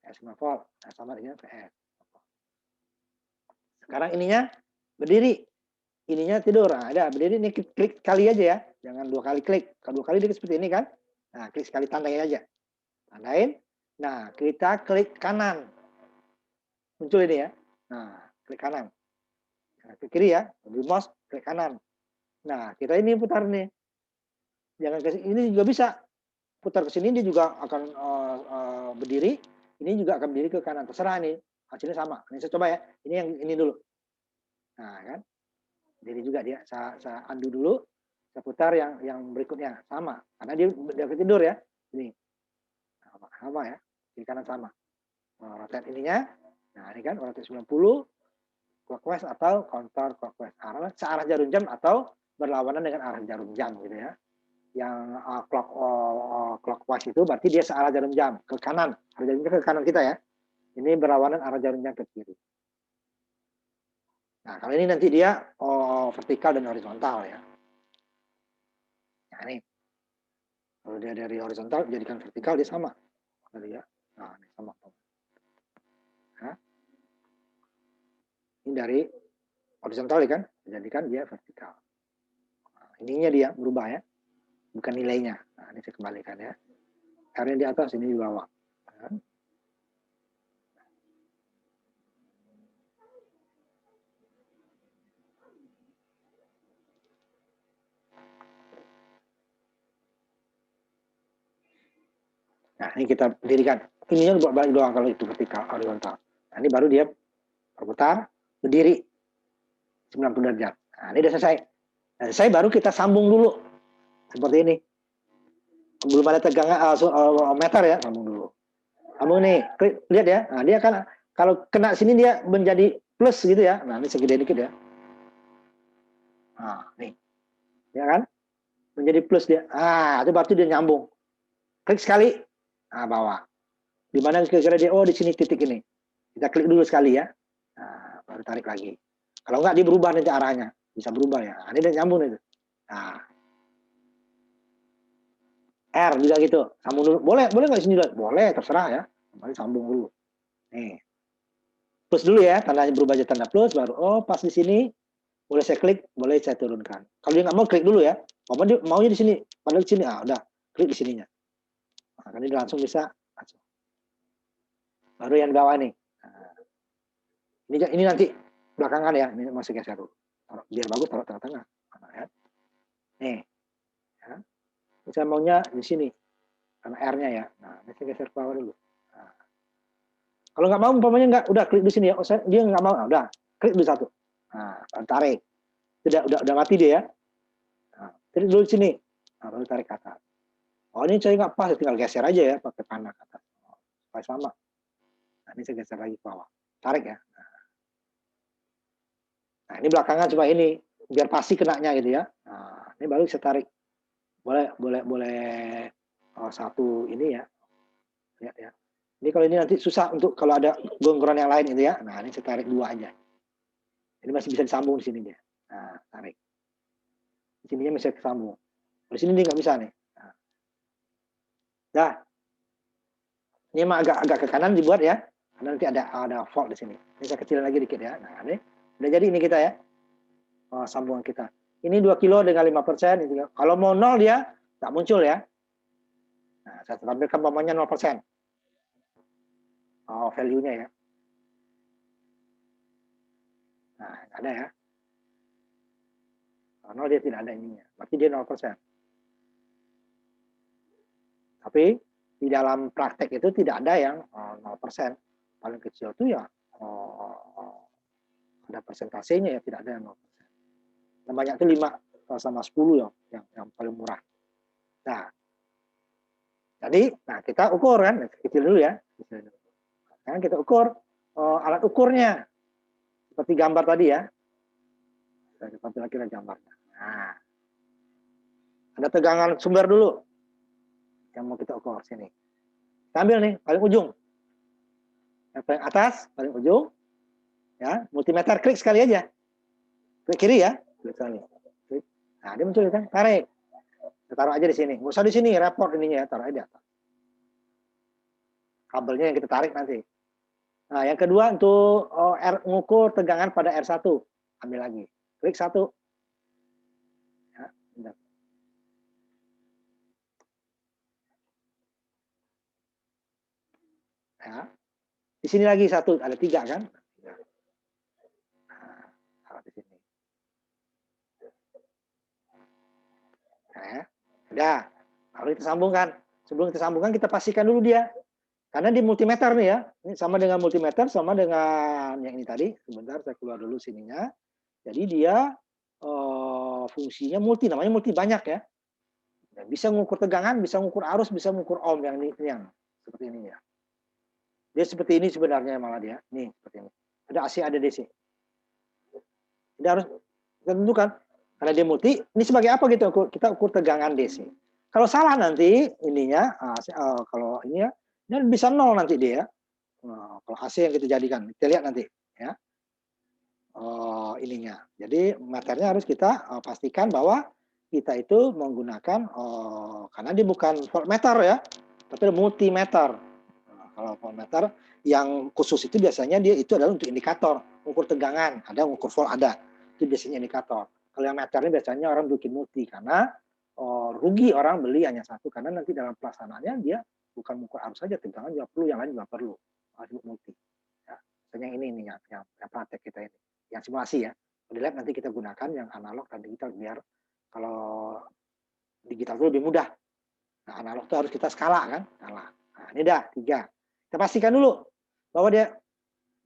VS 5 volt. Nah, sama dengan VS. Sekarang ininya berdiri. Ininya tidur. Nah, ada berdiri ini klik kali aja ya. Jangan 2 kali klik. Kalau 2 kali dia seperti ini kan. Nah, klik sekali tandain aja. Tandain. Nah, kita klik kanan. Muncul ini ya. Nah, klik kanan. Nah, klik kiri ya. Ambil mouse, klik kanan. Nah, kita ini putar nih. Jangan ke ini juga bisa. Putar ke sini dia juga akan berdiri. Ini juga akan berdiri ke kanan. Terserah nih. Hasilnya sama. Ini saya coba ya. Ini yang ini dulu. Nah, kan. Jadi juga dia saya undo dulu, saya putar yang berikutnya sama karena dia tidur ya. Ini sama ya, kiri kanan sama. Rotate ininya, nah ini kan rotate 90 clockwise atau counter clockwise, searah jarum jam atau berlawanan dengan arah jarum jam gitu ya. Yang clockwise itu berarti dia searah jarum jam ke kanan, arah jarum jam ke kanan kita ya. Ini berlawanan arah jarum jam ke kiri. Nah, kalau ini nanti dia vertikal dan horizontal ya. Nah, ini. Kalau dia dari horizontal jadikan vertikal dia sama. Kali ya. Nah, ini sama. Nah, ini dari horizontal kan, jadikan dia vertikal. Nah, ininya dia berubah ya, bukan nilainya. Nah, ini saya kembalikan ya. R-nya di atas, ini di bawah. Nah, ini kita dirikan. Ininya buat balik doang kalau itu vertikal, horizontal. Nah, ini baru dia berputar, berdiri 90 derajat. Nah, ini sudah selesai. Nah, selesai baru kita sambung dulu. Seperti ini. Belum ada tegangan meter ya, sambung dulu. Sambung nih, klik, lihat ya. Nah, dia kan kalau kena sini dia menjadi plus gitu ya. Nah, ini segede dikit ya. Nah, nih. Ya kan? Menjadi plus dia. Ah, itu berarti dia nyambung. Klik sekali. Nah, bawah. Di mana kira-kira dia? Oh, di sini titik ini. Kita klik dulu sekali ya. Nah, baru tarik lagi. Kalau enggak dia berubah nanti arahnya. Bisa berubah ya. Nah, ini dia nyambung itu. Nah. R juga gitu. Sambung dulu. Boleh nggak di sini dulu? Boleh, terserah ya. Mari sambung dulu. Nih. Plus dulu ya, tandanya berubah jadi tanda plus, baru oh pas di sini boleh saya klik, boleh saya turunkan. Kalau dia nggak mau klik dulu ya, dia maunya di sini, padahal di sini, udah klik di sininya. Nah, ini langsung bisa. Baru yang di bawah nih. Nah, ini nanti belakangan ya, ini masih geser dulu. Biar bagus taruh tengah-tengah. Nah, ya. Nih, ya. Saya maunya di sini, karena R-nya ya. Nah, ini saya geser ke bawah dulu. Nah. Kalau nggak mau, umpamanya nggak, udah klik di sini ya. Oh, dia nggak mau, nah, udah klik dulu satu. Nah, tarik. Udah mati dia ya. Nah, tarik dulu di sini. Nah, baru tarik ke atas. Oh, ini saya nggak pas, tinggal geser aja ya pakai panah ke atas. Supaya sama. Nah, ini saya geser lagi ke bawah. Tarik ya. Nah, ini belakangan coba ini biar pasti kenanya gitu ya. Nah, ini baru saya tarik. Boleh satu ini ya. Lihat ya. Ini kalau ini nanti susah untuk kalau ada gonggoran yang lain gitu ya. Nah, ini saya tarik dua aja. Ini masih bisa disambung di sini dia. Nah, tarik. Di sininya bisa disambung. Di sini dia nggak bisa nih. Nah, ini mah agak ke kanan dibuat ya. Karena nanti ada fault di sini. Ini saya kecilin lagi dikit ya. Nah, ini udah jadi ini kita ya. Sambungan kita. Ini 2 kilo dengan 5%. Kalau mau 0 dia tak muncul ya. Nah, saya tampilkan umpamanya 0%. Oh, value-nya ya. Nah, ada ya. Kalau 0 dia tidak ada ininya. Berarti dia 0%. Tapi di dalam praktek itu tidak ada yang 0%. Paling kecil itu ya ada persentasenya ya, tidak ada yang 0%. Yang banyak itu 5 sama 10 yang paling murah. Nah, jadi kita ukur kan, kecil dulu ya. Sekarang kita ukur alat ukurnya seperti gambar tadi ya. Saya tampilkan gambarnya. Nah, ada tegangan sumber dulu yang mau kita ukur sini. Kita ambil nih paling ujung, yang paling atas, paling ujung, ya multimeter klik sekali aja, klik kiri ya, klik sekali. Klik. Nah dia muncul kan, tarik, kita taruh aja di sini, nggak usah di sini, repot ininya ya, taruh aja. Kabelnya yang kita tarik nanti. Nah yang kedua untuk mengukur tegangan pada R1, ambil lagi, klik 1. Ya, ya. Di sini lagi 1, ada 3 kan? Nah, taruh di sini. Nah, ya. Udah, lalu kita sambungkan. Sebelum kita sambungkan, kita pastikan dulu dia. Karena di multimeter nih ya, ini sama dengan multimeter, sama dengan yang ini tadi. Sebentar, saya keluar dulu sininya. Jadi dia fungsinya multi, namanya multi banyak ya. Dan bisa mengukur tegangan, bisa mengukur arus, bisa mengukur ohm yang ini, yang seperti ini ya. Dia seperti ini sebenarnya malah dia. Nih seperti ini. Ada AC, ada DC. Dia harus kita tentukan. Karena dia multi, ini sebagai apa gitu? Kita ukur tegangan DC. Kalau salah nanti ininya, kalau ini ya, ini bisa 0 nanti dia. Kalau AC yang kita jadikan, kita lihat nanti ya. Ininya. Jadi materinya harus kita pastikan bahwa kita itu menggunakan karena dia bukan voltmeter ya, tapi multimeter. Nah, kalau voltmeter yang khusus itu biasanya dia itu adalah untuk indikator, ukur tegangan, ada ukur volt ada. Itu biasanya indikator. Kalau yang meternya biasanya orang bikin multi karena rugi orang beli hanya satu karena nanti dalam pelaksanaannya dia bukan mengukur arus saja, tegangan juga perlu, yang lain juga perlu. Harus multi. Ya. Misalnya ini yang praktek kita ini, yang simulasi ya. Di lab nanti kita gunakan yang analog dan digital biar kalau digital itu lebih mudah. Nah, analog itu harus kita skala kan, skala. Nah, ini dah 3. Kita pastikan dulu bahwa dia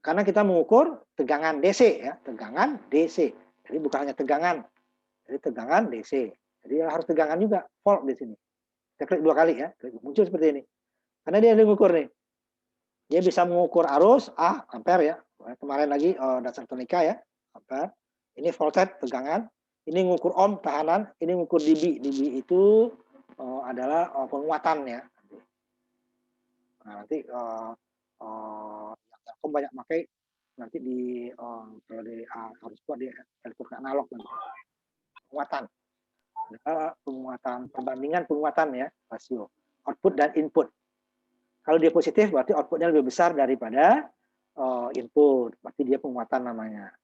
karena kita mengukur tegangan DC ya, tegangan DC. Jadi bukan hanya tegangan, jadi tegangan DC. Jadi harus tegangan juga, volt di sini. Kita klik 2 kali ya, muncul seperti ini. Karena dia mengukur nih. Dia bisa mengukur arus ampere ya. Kemarin lagi dasar tonika ya, ampere. Ini voltage tegangan, ini mengukur ohm tahanan, ini mengukur dB. dB itu adalah penguatan ya. Nah, nanti yang banyak pakai nanti di kalau di harus buat di elektronik analog nanti. Penguatan perbandingan penguatan ya, rasio output dan input. Kalau dia positif berarti outputnya lebih besar daripada input, berarti dia penguatan namanya.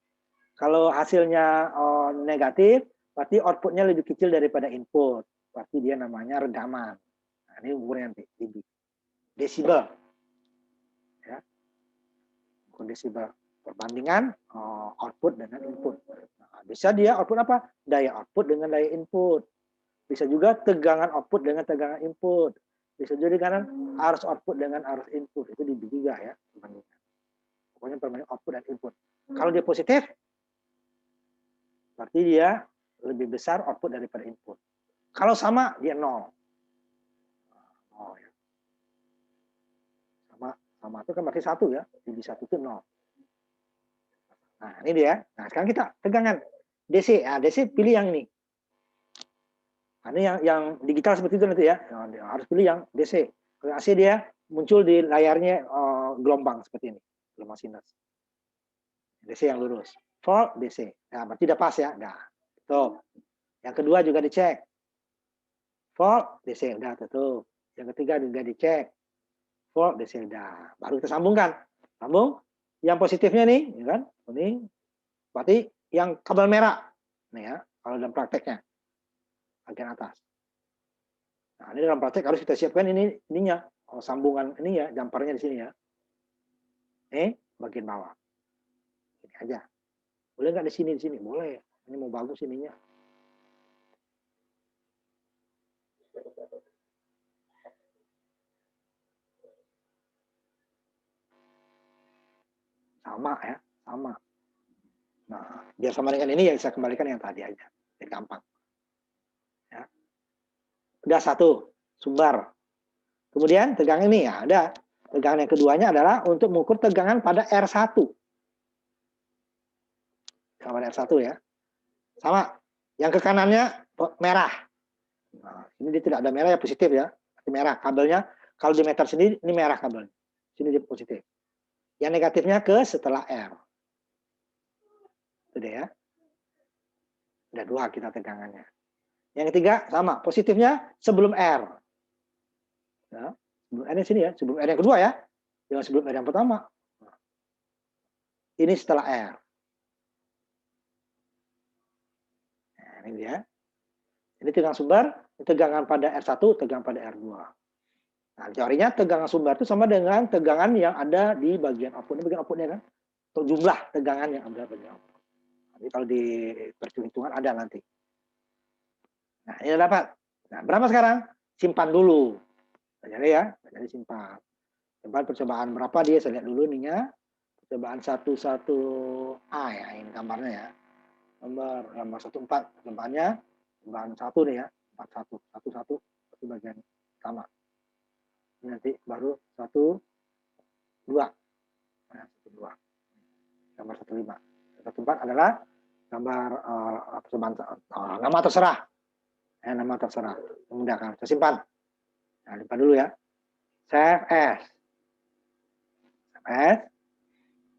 Kalau hasilnya negatif, berarti outputnya lebih kecil daripada input, berarti dia namanya redaman. Nah, ini ukurnya nanti dB. Desibel, ya, ukur desibel. Perbandingan output dengan input. Nah, bisa dia output apa? Daya output dengan daya input. Bisa juga tegangan output dengan tegangan input. Bisa juga dengan arus output dengan arus input. Itu dB juga ya. Pokoknya perbandingan output dan input. Kalau dia positif, berarti dia lebih besar output daripada input. Kalau sama, dia 0. Oh, ya. Sama itu kan berarti 1 ya. dB 1 itu 0. Nah, ini dia. Nah, sekarang kita tegangan DC. Nah, DC pilih yang ini. Nah, ini yang digital seperti itu nanti ya. Nah, harus pilih yang DC. Kalau AC dia muncul di layarnya gelombang seperti ini. Gelombang sinus. DC yang lurus. Volt DC. Nah, berarti udah pas ya. Nah, tuh. Yang kedua juga dicek. Volt DC udah tutup. Yang ketiga juga dicek. Volt DC udah. Baru kita sambungkan. Sambung. Yang positifnya nih, ya kan? Ini berarti yang kabel merah. Nih ya, kalau dalam prakteknya. Bagian atas. Nah, ini dalam praktek harus kita siapkan ininya. Sambungan ini ya, jumpernya di sini ya. Bagian bawah. Ini aja. Boleh nggak di sini? Di sini boleh. Ini mau bagus ininya. Sama ya, sama. Nah, biar sama dengan ini ya saya kembalikan yang tadi aja. Jadi gampang. Ya. Udah 1 sumber. Kemudian tegangan ini ya ada Tegangan yang keduanya adalah untuk mengukur tegangan pada R1. Pada R1 ya. Sama. Yang ke kanannya merah. Nah, ini dia tidak ada merah ya, positif ya. Merah kabelnya. Kalau di meter sendiri ini merah kabel. Sini dia positif. Yang negatifnya ke setelah R. Itu deh ya. Ada 2 kita tegangannya. Yang ketiga sama, positifnya sebelum R. Ya, sebelum R di sini ya, sebelum R yang kedua ya. Jangan sebelum R yang pertama. Ini setelah R. Nah, ini dia. Ini tegangan sumber, tegangan pada R1, tegangan pada R2. Nah, teorinya tegangan sumber itu sama dengan tegangan yang ada di bagian output. Ini bagian outputnya kan. Untuk jumlah tegangan yang ada bagian output. Jadi kalau di perhitungan ada nanti. Nah, ini dapat. Nah, berapa sekarang? Simpan dulu. Jadi ya, jadi simpan. Simpan percobaan berapa dia, saya lihat dulu ininya. Percobaan 11A ya, ini gambarnya ya. Nomor 14. Percobaannya percobaan 1 nih ya. 41. 11. Itu bagian pertama. Ini nanti baru 1, 2. Nah, 1, 2. Gambar 15. 14 adalah gambar percobaan nama terserah. Nama terserah. Memudahkan. Saya simpan. Nah, simpan dulu ya. Save as. Save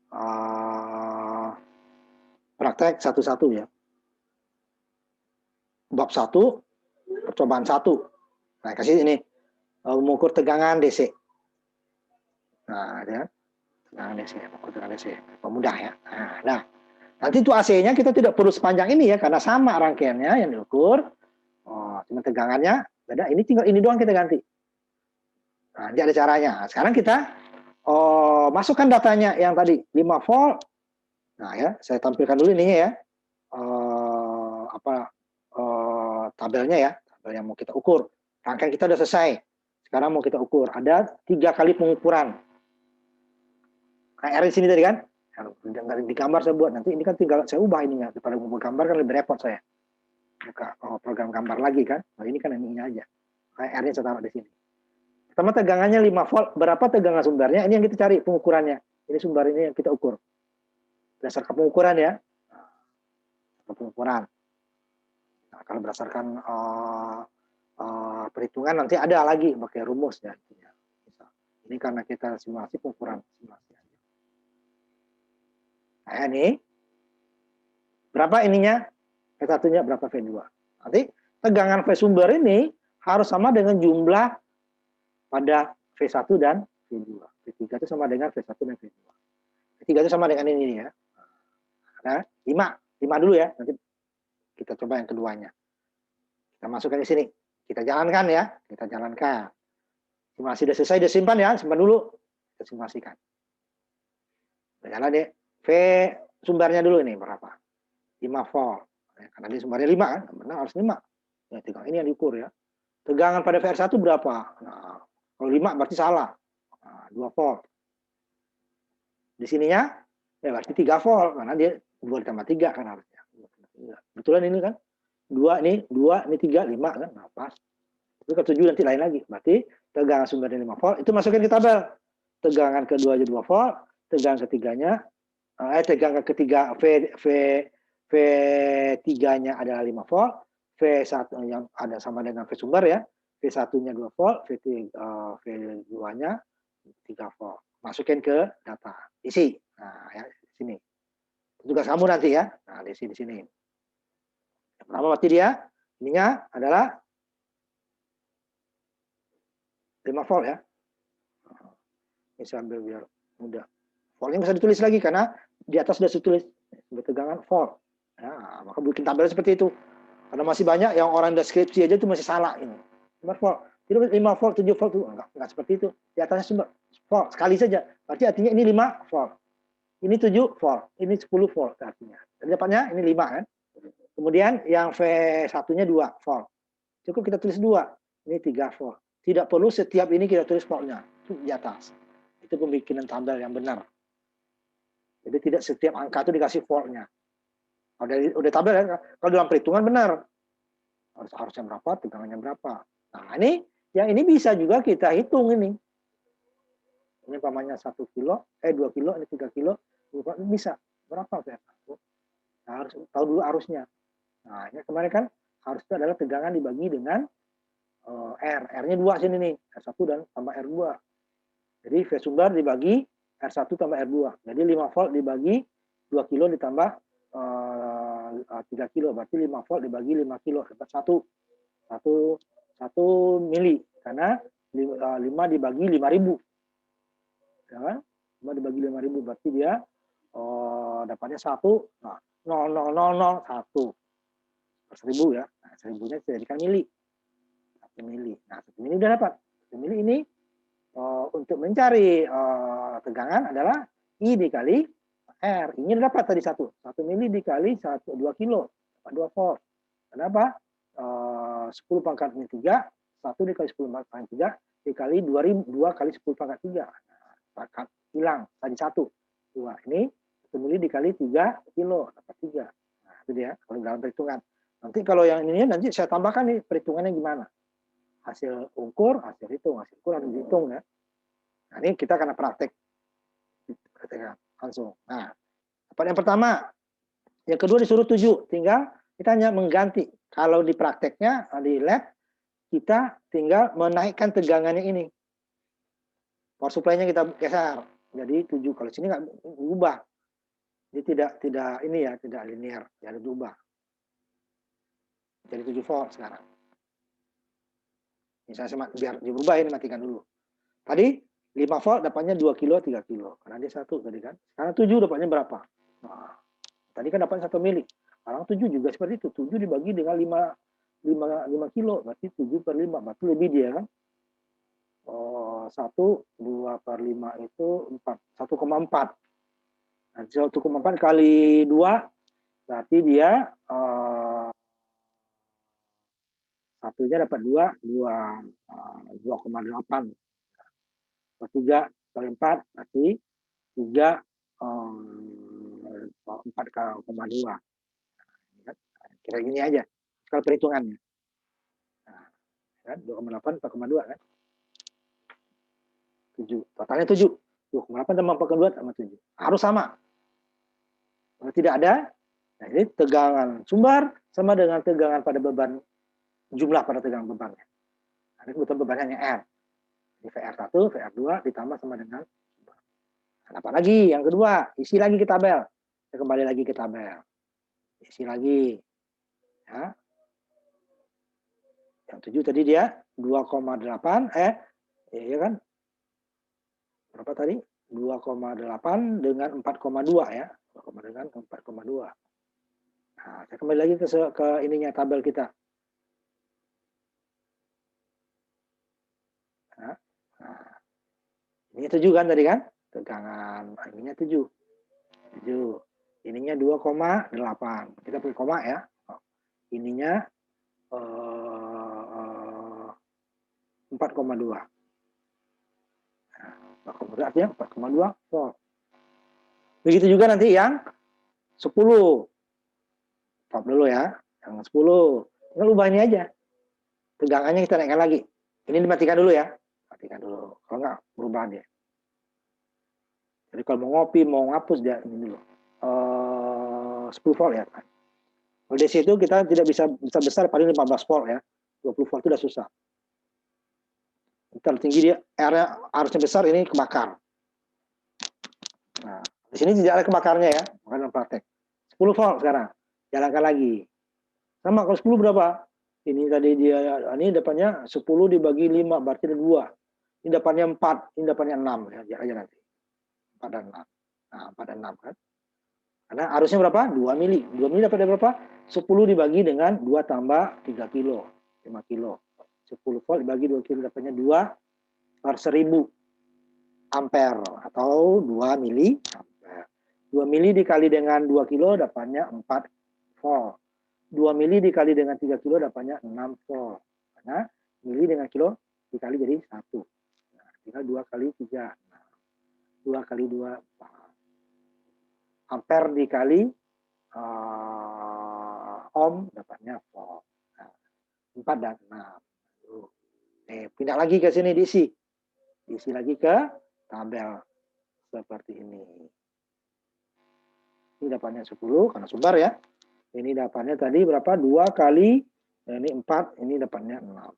as. Praktek 1-1 ya. Bab 1, percobaan 1. Nah, kasih ini. Mengukur tegangan DC. Nah, ya. Tegangan DC. Mengukur tegangan DC. Pemudah ya. Nah, nanti itu AC-nya kita tidak perlu sepanjang ini ya. Karena sama rangkaiannya yang diukur. Cuma tegangannya beda. Ini tinggal ini doang kita ganti. Nah, nanti ada caranya. Nah, sekarang kita masukkan datanya yang tadi 5 volt. Nah ya, saya tampilkan dulu ininya ya. Tabelnya ya, tabel yang mau kita ukur. Rangkaian kita udah selesai. Sekarang mau kita ukur. Ada 3 kali pengukuran. Kayak R di sini tadi kan. Di gambar saya buat. Nanti ini kan tinggal saya ubah ininya. Daripada mau gambar kan lebih repot saya. Buka program gambar lagi kan. Nah ini kan ini aja. Kayak R-nya saya taruh di sini. Pertama tegangannya 5 volt. Berapa tegangan sumbernya? Ini yang kita cari pengukurannya. Ini sumber ini yang kita ukur. Berdasarkan pengukuran ya. Pengukuran. Nah, kalau berdasarkan perhitungan nanti ada lagi pakai rumus ya. Ini karena kita simulasi pengukuran simulasi. Nah ini berapa ininya? V1-nya berapa V2? Nanti tegangan V sumber ini harus sama dengan jumlah pada V1 dan V2. V3 itu sama dengan V1 dan V2. V3 itu sama dengan ini ya. Nah, 5 dulu ya. Nanti kita coba yang keduanya. Kita masukkan di sini. Kita jalankan ya. Kita jalankan. Simulasi sudah selesai, sudah simpan ya. Simpan dulu. Kita simulasikan. Jalan deh. V sumbernya dulu ini berapa? 5 volt. Karena dia sumbernya 5 kan. Benar harus 5. Ya, tegangan ini yang diukur ya. Tegangan pada VR1 berapa? Nah, kalau 5 berarti salah. Nah, 2 volt. Di sininya ya berarti 3 volt. Karena dia 2 ditambah 3 kan harusnya. Betulan ini kan. 2 ini 3, 5 kan. Nah, pas. Itu ke 7 nanti lain lagi. Berarti tegangan sumbernya 5 volt. Itu masukin ke tabel. Tegangan kedua aja 2 volt. Tegangan ketiganya. Tegangan ketiga V3-nya adalah 5 volt. V1 yang ada sama dengan V sumber ya. V1-nya 2 volt. V2-nya 3 volt. Masukin ke data. Isi. Nah, ya, di sini. Tugas kamu nanti ya. Nah, di sini. Pertama berarti dia ininya adalah 5 volt ya. Ini saya ambil biar mudah. Voltnya bisa ditulis lagi karena di atas sudah ditulis tegangan volt. Ya, maka bikin tabel seperti itu. Karena masih banyak yang orang deskripsi aja itu masih salah ini. 5 volt. Tidak 5 volt, 7 volt itu enggak seperti itu. Di atasnya sumber volt sekali saja. Berarti artinya ini 5 volt. Ini 7 volt, ini 10 volt artinya. Dan dapatnya ini 5 kan. Kemudian yang V1-nya 2 volt. Cukup kita tulis 2. Ini 3 volt. Tidak perlu setiap ini kita tulis voltnya. Itu di atas. Itu pembikinan tabel yang benar. Jadi tidak setiap angka itu dikasih voltnya. Udah tabel ya. Kalau dalam perhitungan benar. Harusnya berapa, tegangannya berapa. Nah ini, yang ini bisa juga kita hitung ini. Ini umpamanya 1 kilo, 2 kilo, ini 3 kilo, bisa. Berapa VR1? Nah, harus tahu dulu arusnya. Nah, ini kemarin kan arus itu adalah tegangan dibagi dengan R. R-nya 2 sini nih, R1 dan tambah R2. Jadi V sumber dibagi R1 tambah R2. Jadi 5 volt dibagi 2 kilo ditambah 3 kilo. Berarti 5 volt dibagi 5 kilo. Dapat 1 mili. Karena 5 dibagi 5.000. Ya kan? 5 dibagi 5.000. Berarti dia dapatnya 1. Nah, 0,0001 per 1000 ya. Nah, 1000-nya dijadikan mili. 1 mili. Nah, 1 mili udah dapat. 1 mili ini untuk mencari tegangan adalah I dikali R. Ini dapat tadi 1 mili dikali 2 kilo, 2 volt. Kenapa? 10 pangkat 3, 1 dikali 10 pangkat 3 dikali 2 kali 10 pangkat 3. Nah, pangkat hilang tadi 1. 2. Ini 1 mili dikali 3 kilo, dapat 3. Nah, itu dia kalau dalam perhitungan. Nanti kalau yang ini nanti saya tambahkan nih perhitungannya gimana. Hasil ukur, hasil hitung, hasil ukur harus dihitung ya. Nah, ini kita karena praktek langsung. Nah, yang pertama, yang kedua disuruh 7, tinggal kita hanya mengganti. Kalau di prakteknya di lab kita tinggal menaikkan tegangannya ini. Power supply-nya kita geser jadi 7. Kalau sini nggak berubah. Jadi tidak ini ya, tidak linear, jadi berubah. Jadi 7 volt sekarang. Misalnya biar berubah ini matikan dulu. Tadi 5 volt dapatnya 2 kilo, 3 kilo. Karena dia 1 tadi kan. Sekarang 7 dapatnya berapa? Nah, tadi kan dapat 1 mili. Sekarang 7 juga seperti itu. 7 dibagi dengan 5 kilo. Berarti 7 per 5. Berarti lebih dia kan. 2 per 5 itu 4. 1,4. Nah, 1,4 kali 2. Berarti dia satunya dapat 2,8. 3 kali 4 berarti 3 4,2. Kira gini aja kalau perhitungannya. Nah, kan 2,8 4,2 kan. 7. Totalnya 7. 2,8 tambah 4,2 tambah 7. Harus sama. Kalau tidak ada, nah ini tegangan sumber sama dengan tegangan pada beban, jumlah pada tegangan bebannya. Nah, ini kebetulan bebannya R. Ini VR1, VR2 ditambah sama dengan sumber. Nah, apa lagi? Yang kedua, isi lagi ke tabel. Kita kembali lagi ke tabel. Isi lagi. Ya. Yang 7 tadi dia 2,8 ya kan? Berapa tadi? 2,8 dengan 4,2 ya. 2, dengan 4,2. Nah, saya kembali lagi ke ininya tabel kita. Nah, ini 7 kan tadi kan? Tegangan ininya 7. Ininya 2,8. Kita pakai koma ya. Ininya 4,2. Nah, artinya 4,2 volt. Begitu juga nanti yang 10. Stop dulu ya. Yang 10. Tinggal ubah ini aja. Tegangannya kita naikkan lagi. Ini dimatikan dulu ya. Matikan dulu. Kalau enggak berubah dia. Jadi kalau mau ngopi, mau ngapus dia ini dulu. 10 volt ya. Kalau di situ kita tidak bisa besar paling 15 volt ya. 20 volt itu udah susah. Tertinggi dia, R-nya harusnya besar, ini kebakar. Nah, di sini tidak ada kebakarnya ya, makanya praktek. 10 volt sekarang, jalankan lagi. Sama kalau 10 berapa? Ini tadi dia, ini dapatnya 10 dibagi 5, berarti ada 2. Ini dapatnya 4, ini dapatnya 6 ya, aja nanti. 4 dan 6. Nah, 4 dan 6 kan. Karena harusnya berapa? 2 mili. 2 mili dapat berapa? 10 dibagi dengan 2 tambah 3 kilo. 5 kilo. 10 volt dibagi 2 kilo dapatnya 2 per 1000 ampere atau 2 mili ampere. 2 mili dikali dengan 2 kilo dapatnya 4 volt. 2 mili dikali dengan 3 kilo dapatnya 6 volt. Karena mili dengan kilo dikali jadi 1. Nah, tinggal 2 kali 3. Nah, 2 kali 2 ampere dikali ohm dapatnya volt. Nah, 4 dan 6. Pindah lagi ke sini diisi. Diisi lagi ke tabel seperti ini. Ini dapatnya 10 karena sumber ya. Ini dapatnya tadi berapa? 2 kali, ini 4, ini dapatnya 6.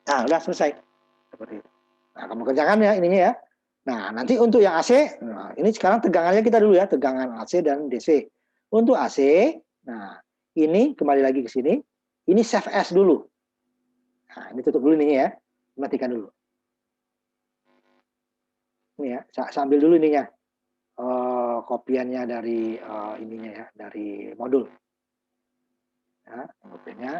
Nah, udah selesai. Seperti itu. Nah, kamu kerjakan ya ininya ya. Nah, nanti untuk yang AC, nah, ini sekarang tegangannya kita dulu ya, tegangan AC dan DC. Untuk AC, nah, ini kembali lagi ke sini. Ini save as dulu. Nah, ini tutup dulu nih ya. Matikan dulu. Ini ya, saya ambil dulu ininya. Kopiannya dari ininya ya, dari modul. Ya, kopiannya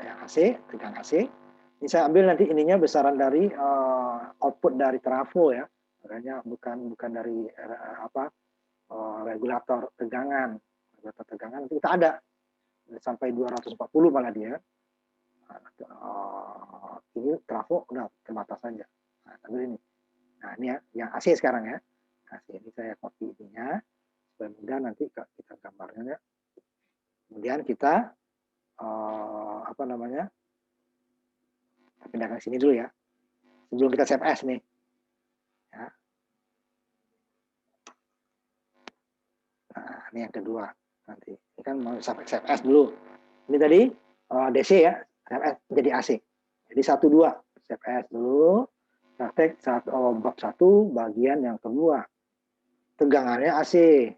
yang AC, tegang AC. Ini saya ambil nanti ininya besaran dari output dari trafo ya. Makanya bukan dari regulator tegangan. Regulator tegangan itu kita ada sampai 240 malah dia. Ini trafo udah terbatas saja. Nah, ini. Nah, ini ya, yang AC sekarang ya. AC ini saya copy ininya supaya mudah nanti kita gambarnya. Kemudian kita pindahkan sini dulu ya. Sebelum kita save as nih. Ya. Nah, ini yang kedua nanti. Ini kan mau save as dulu. Ini tadi DC ya, save as jadi AC. Jadi 1 2 save as dulu. Praktek bab 1 bagian yang kedua. Tegangannya AC.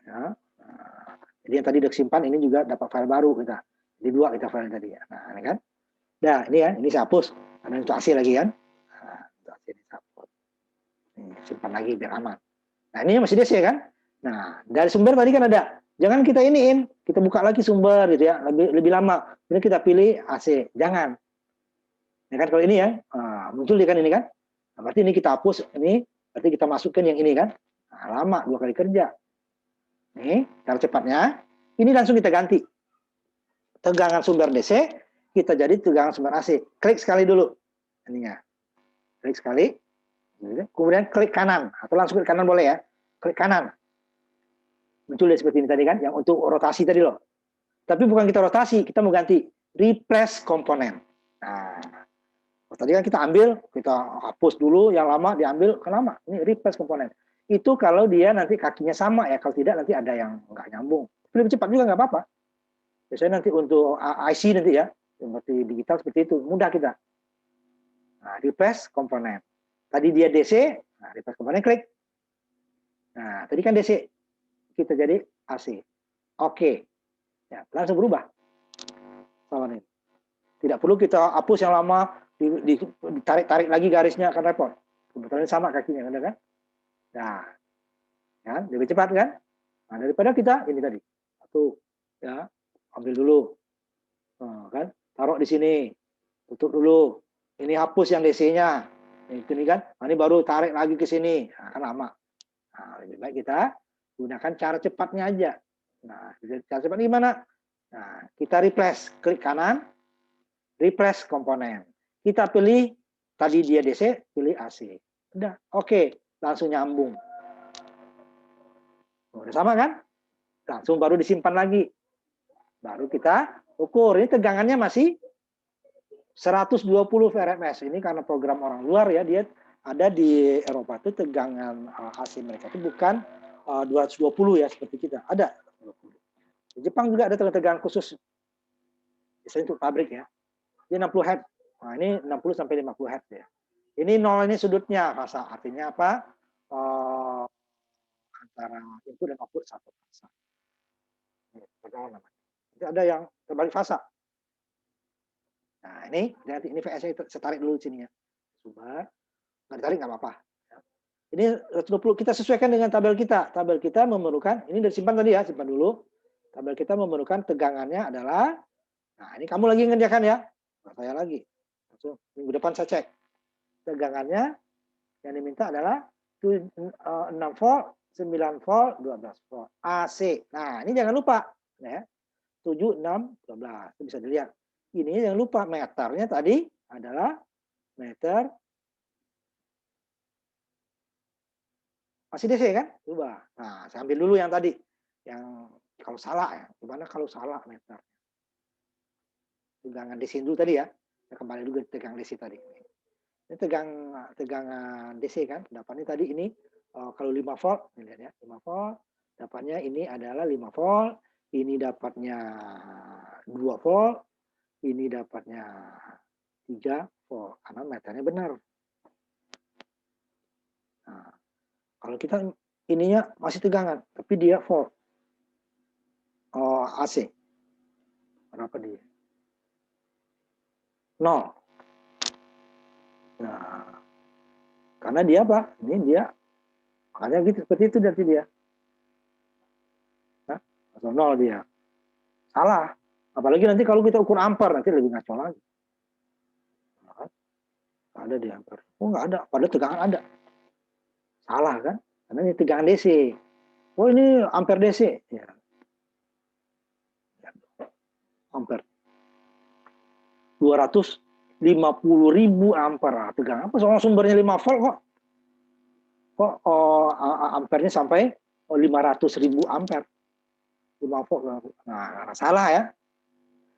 Ya. Nah, jadi yang tadi disimpan ini juga dapat file baru kita. Jadi 2 kita file tadi ya. Nah, ini kan. Nah, ini ya, ini saya hapus. Karena itu AC lagi kan. Nah, itu AC dihapus. Ini simpan lagi biar aman. Nah, ini masih DC kan. Nah, dari sumber tadi kan ada. Jangan kita iniin, kita buka lagi sumber gitu ya, lebih lama. Ini kita pilih AC, jangan. Ya kan kalau ini ya, muncul dia kan ini kan. Nah, berarti ini kita hapus, ini berarti kita masukkan yang ini kan. Nah, lama 2 kali kerja. Nih, cara cepatnya, ini langsung kita ganti. Tegangan sumber DC, kita jadi tegangan sumber AC. Klik sekali dulu. Ininya. Klik sekali. Kemudian klik kanan. Atau langsung klik kanan boleh ya. Klik kanan. Muncul seperti ini tadi kan, yang untuk rotasi tadi loh. Tapi bukan kita rotasi, kita mau ganti replace komponen. Nah, tadi kan kita ambil, kita hapus dulu yang lama, diambil ke lama. Ini replace komponen. Itu kalau dia nanti kakinya sama ya, kalau tidak nanti ada yang nggak nyambung. Lebih cepat juga nggak apa-apa. Biasanya nanti untuk IC nanti ya, seperti digital seperti itu, mudah kita. Nah, replace komponen. Tadi dia DC, nah replace komponen klik. Nah, tadi kan DC, kita jadi AC. Oke. Ya, langsung berubah. Sama nih. Tidak perlu kita hapus yang lama, ditarik-tarik lagi garisnya, akan repot. Kebetulan sama kakinya, kan? Nah, ya, lebih cepat kan? Nah, daripada kita ini tadi. Satu, ya, ambil dulu. Nah, kan? Taruh di sini. Tutup dulu. Ini hapus yang DC-nya. Ini kan? Nah, ini baru tarik lagi ke sini. Nah, kan lama. Nah, lebih baik kita gunakan cara cepatnya aja. Nah, cara cepat gimana? Nah, kita replace, klik kanan, replace komponen. Kita pilih, tadi dia DC, pilih AC. Udah, oke. Langsung nyambung. Udah sama kan? Langsung baru disimpan lagi. Baru kita ukur. Ini tegangannya masih 120 VRMS. Ini karena program orang luar ya, dia ada di Eropa itu tegangan AC mereka itu bukan 220 ya seperti kita. Ada 20. Di Jepang juga ada tegangan khusus. Biasanya untuk pabrik ya. Dia 60 Hz. Nah, ini 60 sampai 50 Hz ya. Ini 0 ini sudutnya fasa. Artinya apa? Antara input dan output satu fasa. Tegangan namanya. Jadi ada yang terbalik fasa. Nah, ini VS saya tarik dulu sini ya. Coba. Nggak ditarik nggak apa-apa. Ini 120 kita sesuaikan dengan tabel kita. Tabel kita memerlukan, ini disimpan tadi ya, simpan dulu. Tabel kita memerlukan tegangannya adalah, nah ini kamu lagi ngerjakan ya. Nah, saya lagi. Langsung minggu depan saya cek. Tegangannya yang diminta adalah 6 volt, 9 volt, 12 volt. AC. Nah, ini jangan lupa. Ya. 7, 6, 12. Itu bisa dilihat. Ini jangan lupa meternya tadi adalah meter masih DC kan? Coba. Nah, saya ambil dulu yang tadi. Yang kalau salah ya. Gimana kalau salah meter? Tegangan DC dulu tadi ya. Saya kembali dulu ke tegangan DC tadi. Ini tegangan DC kan, dapatnya tadi ini kalau 5 volt, lihat ya, 5 volt, dapatnya ini adalah 5 volt, ini dapatnya 2 volt, ini dapatnya 3 volt, karena meternya benar. Nah, kalau kita ininya masih tegangan, tapi dia volt. AC. Berapa dia? 0. Nah, karena dia apa? Ini dia, makanya gitu, seperti itu nanti dia. Nah, atau 0 dia. Salah. Apalagi nanti kalau kita ukur ampere, nanti lebih ngaco lagi. Nah, ada di ampere. Oh, nggak ada. Padahal tegangan ada. Salah kan? Karena ini tegangan DC. Oh, ini ampere DC. Ya. Ampere. 250.000 ampere. Tegangan apa? Soalnya sumbernya 5 volt kok. Kok ampernya sampai 500.000 ampere. 5 volt. Nah, salah ya.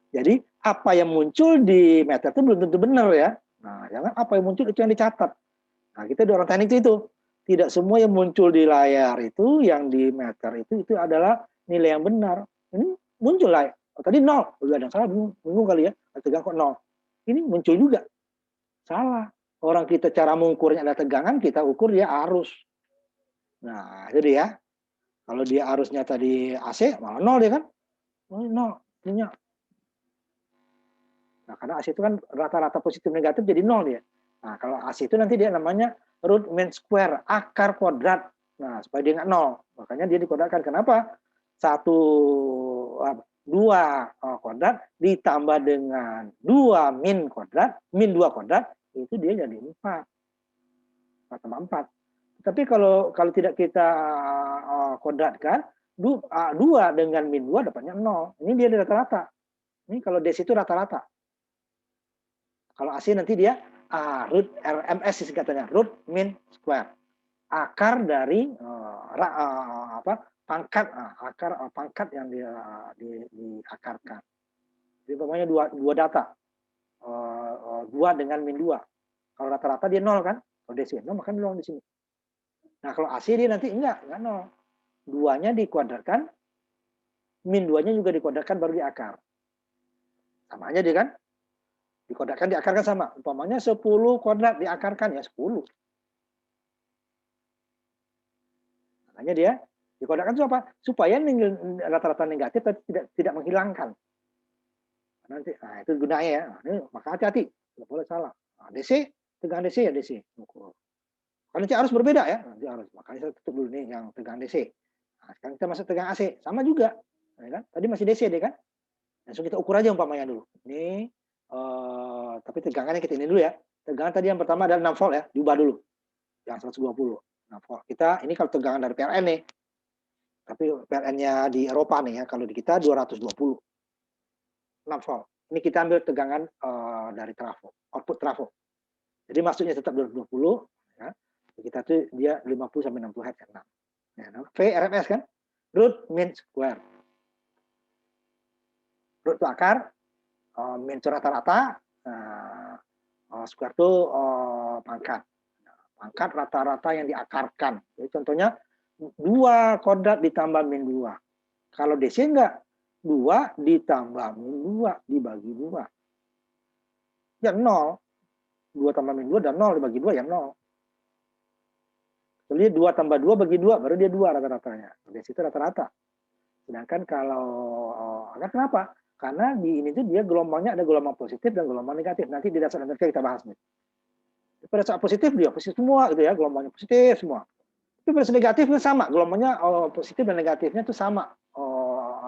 Jadi apa yang muncul di meter itu belum tentu benar ya. Nah, jangan apa yang muncul itu yang dicatat. Nah, kita di orang teknik itu tidak semua yang muncul di layar itu, yang di meter itu adalah nilai yang benar. Ini muncul lah. Oh, tadi 0. Udah ada salah, bingung kali ya. Tegangan kok 0. Ini muncul juga. Salah. Orang kita cara mengukurnya ada tegangan, kita ukur dia arus. Nah, jadi ya. Kalau dia arusnya tadi AC, malah 0 dia kan. Oh, 0. Ininya. Nah, karena AC itu kan rata-rata positif negatif jadi 0 dia. Nah, kalau AC itu nanti dia namanya root mean square, akar kuadrat. Nah, supaya dia nggak 0. Makanya dia dikuadratkan. Kenapa? 2 kuadrat ditambah dengan 2 min kuadrat, min 2 kuadrat, itu dia jadi 4. 4 tambah 4. Tapi kalau tidak kita kuadratkan, 2 dengan min 2 dapatnya 0. Ini dia di rata-rata. Ini kalau DC itu rata-rata. Kalau AC nanti dia root RMS singkatannya, root mean square. Akar dari pangkat yang diakarkan. Jadi umpamanya dua data. 2 dengan min 2. Kalau rata-rata dia 0 kan? Kalau DC 0 maka 0 di sini. Nah, kalau AC dia nanti enggak 0. 2-nya dikuadratkan, min 2-nya juga dikuadratkan baru diakar. Sama aja dia kan? Dikuadratkan diakarkan sama. Umpamanya 10 kuadrat diakarkan ya 10. Makanya dia dikuadratkan itu apa? Supaya rata-rata negatif tapi tidak menghilangkan. Nanti itu gunanya ya. Ini maka hati-hati, tidak boleh salah. Nah, DC, tegangan DC ya DC. Kalau nanti arus berbeda ya, nanti arus. Makanya saya tutup dulu nih yang tegangan DC. Nah, sekarang kita masuk tegangan AC, sama juga. Ya kan? Tadi masih DC deh kan? Langsung kita ukur aja umpamanya dulu. Ini tapi tegangannya kita ini dulu ya. Tegangan tadi yang pertama adalah 6 volt ya, diubah dulu. Yang 120. 6 volt. Kita ini kalau tegangan dari PLN nih. Tapi PLN-nya di Eropa nih ya, kalau di kita 220. 6 volt. Ini kita ambil tegangan dari trafo, output trafo. Jadi masuknya tetap 220 ya. Kita tuh dia 50 sampai 60 Hz ya. V RMS kan? Root mean square. Root itu akar, min itu rata-rata, square itu pangkat. Pangkat rata-rata yang diakarkan. Jadi contohnya 2 kuadrat ditambah min 2. Kalau DC enggak, 2 ditambah min 2 dibagi 2. Ya 0. 2 tambah min 2 dan 0 dibagi 2 ya 0. Jadi 2 tambah 2 bagi 2 baru dia 2 rata-ratanya. DC itu rata-rata. Sedangkan kalau kenapa? Karena di ini tuh dia gelombangnya ada gelombang positif dan gelombang negatif. Nanti di dasar energi kita bahas nih. Pada saat positif dia positif semua gitu ya, gelombangnya positif semua. Tapi pada saat negatifnya sama, gelombangnya positif dan negatifnya itu sama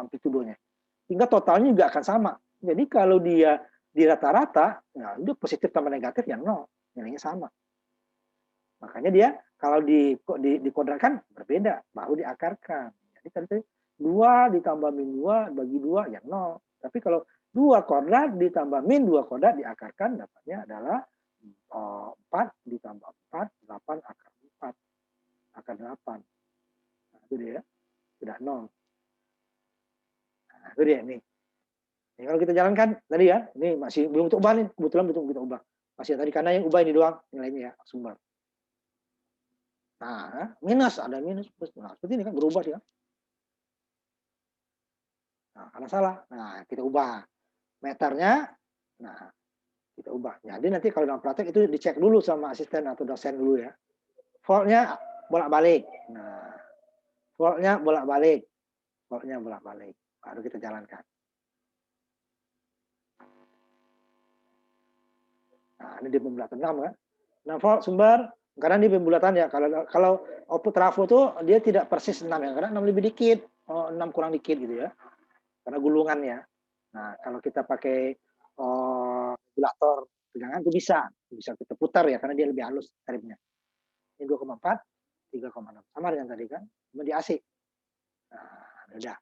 amplitudonya. Sehingga totalnya juga akan sama. Jadi kalau dia di rata-rata, ya itu positif tambah negatif ya 0, nilainya sama. Makanya dia kalau dikuadratkan berbeda, baru diakarkan. Jadi tadi 2 ditambah min 2 bagi 2 ya 0. Tapi kalau 2 kuadrat ditambah min 2 kuadrat diakarkan, dapatnya adalah 4 ditambah 4, 8 akar 4. Akar 8. Nah, itu dia. Sudah 0. Nah, itu dia nih. Ini kalau kita jalankan tadi ya, ini masih belum kita ubah nih, kebetulan belum kita ubah. Masih tadi karena yang ubah ini doang nilainya ya, sumber. Nah, minus, ada minus plus. Nah, seperti ini kan berubah dia. Nah, ada salah. Nah, kita ubah meternya. Nah, kita ubah. Jadi nanti kalau dalam praktek itu dicek dulu sama asisten atau dosen dulu ya. Voltnya bolak-balik. Nah, voltnya bolak-balik. Voltnya bolak-balik. Baru kita jalankan. Nah, ini di pembulatan 6 kan. 6 volt sumber, karena di pembulatan ya. Kalau output trafo tuh dia tidak persis 6 ya, karena 6 lebih dikit, 6 kurang dikit gitu ya. Karena gulungannya. Nah, kalau kita pakai regulator tegangan itu bisa kita putar ya, karena dia lebih halus tarifnya. Ini 2,4, 3,6. Sama dengan tadi kan, cuma di AC. Nah, udah.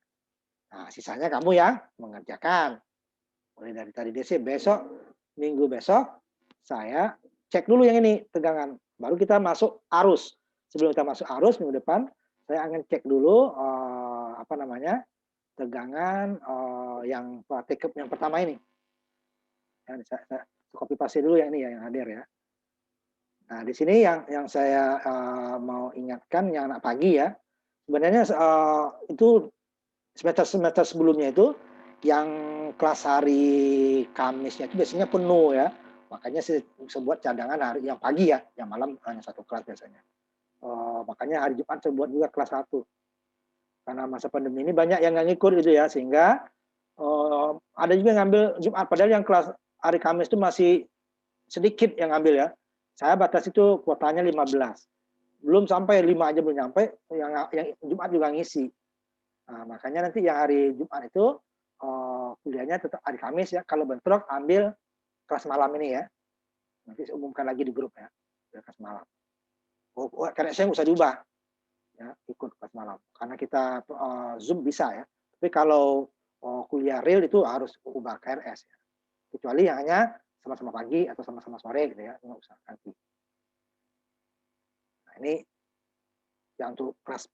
Nah, sisanya kamu yang mengerjakan. Mulai dari tadi DC, besok, minggu besok, saya cek dulu yang ini, tegangan. Baru kita masuk arus. Sebelum kita masuk arus minggu depan, saya akan cek dulu tegangan yang praktik yang pertama ini. Ya, saya copy paste dulu yang ini ya, yang hadir ya. Nah, di sini yang saya mau ingatkan yang anak pagi ya. Sebenarnya itu semester sebelumnya itu yang kelas hari Kamisnya itu biasanya penuh ya. Makanya saya buat cadangan hari yang pagi ya, yang malam hanya satu kelas biasanya. Makanya hari Jumat saya buat juga kelas 1. Karena masa pandemi ini banyak yang nggak ngikut gitu ya, sehingga ada juga yang ngambil Jumat, padahal yang kelas hari Kamis itu masih sedikit yang ngambil ya. Saya batas itu kuotanya 15. Belum sampai 5 aja belum nyampe, yang Jumat juga ngisi. Nah, makanya nanti yang hari Jumat itu kuliahnya tetap hari Kamis ya. Kalau bentrok ambil kelas malam ini ya. Nanti saya umumkan lagi di grup ya, kelas malam. Karena saya nggak usah diubah ya, ikut kelas malam. Karena kita Zoom bisa ya. Tapi kalau kuliah real itu harus ubah KRS ya. Kecuali yang hanya sama-sama pagi atau sama-sama sore gitu ya, nggak usah ganti. Nah, ini yang untuk kelas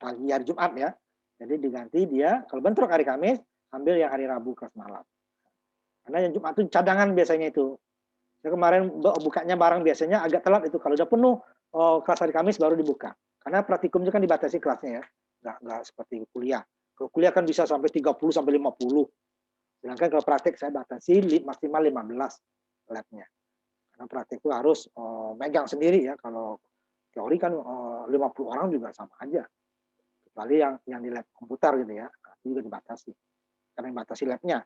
pagi hari Jumat ya. Jadi diganti dia, kalau bentrok hari Kamis, ambil yang hari Rabu kelas malam. Karena yang Jumat itu cadangan biasanya itu. Saya kemarin bukanya barang biasanya agak telat itu. Kalau udah penuh kelas hari Kamis baru dibuka. Karena praktikum itu kan dibatasi kelasnya ya. Nggak seperti kuliah. Kalau kuliah kan bisa sampai 30 sampai 50. Sedangkan kalau praktik saya batasi maksimal 15 labnya. Karena praktik itu harus megang sendiri ya. Kalau teori kan 50 orang juga sama aja. Kecuali yang di lab komputer gitu ya, itu juga dibatasi. Karena yang batasi labnya.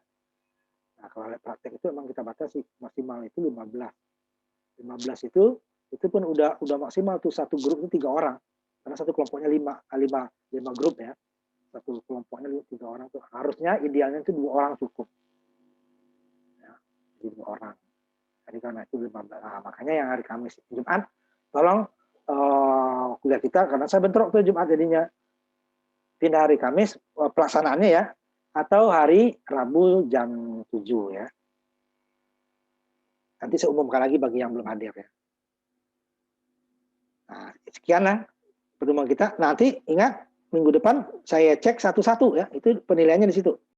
Nah, kalau lab praktek itu memang kita batasi maksimal itu 15. 15 itu pun udah maksimal tuh satu grup itu 3 orang. Karena satu kelompoknya 5 grup ya. Satu kelompoknya 3 orang tuh harusnya idealnya itu 2 orang cukup. Ya, jadi 2 orang. Jadi karena itu 15. Nah, makanya yang hari Kamis Jumat tolong kuliah kita, karena saya bentrok tuh Jumat jadinya pindah hari Kamis pelaksanaannya ya, atau hari Rabu jam 7 ya. Nanti saya umumkan lagi bagi yang belum hadir ya. Nah, sekian lah pertemuan kita. Nanti ingat minggu depan saya cek satu-satu ya, itu penilaiannya di situ.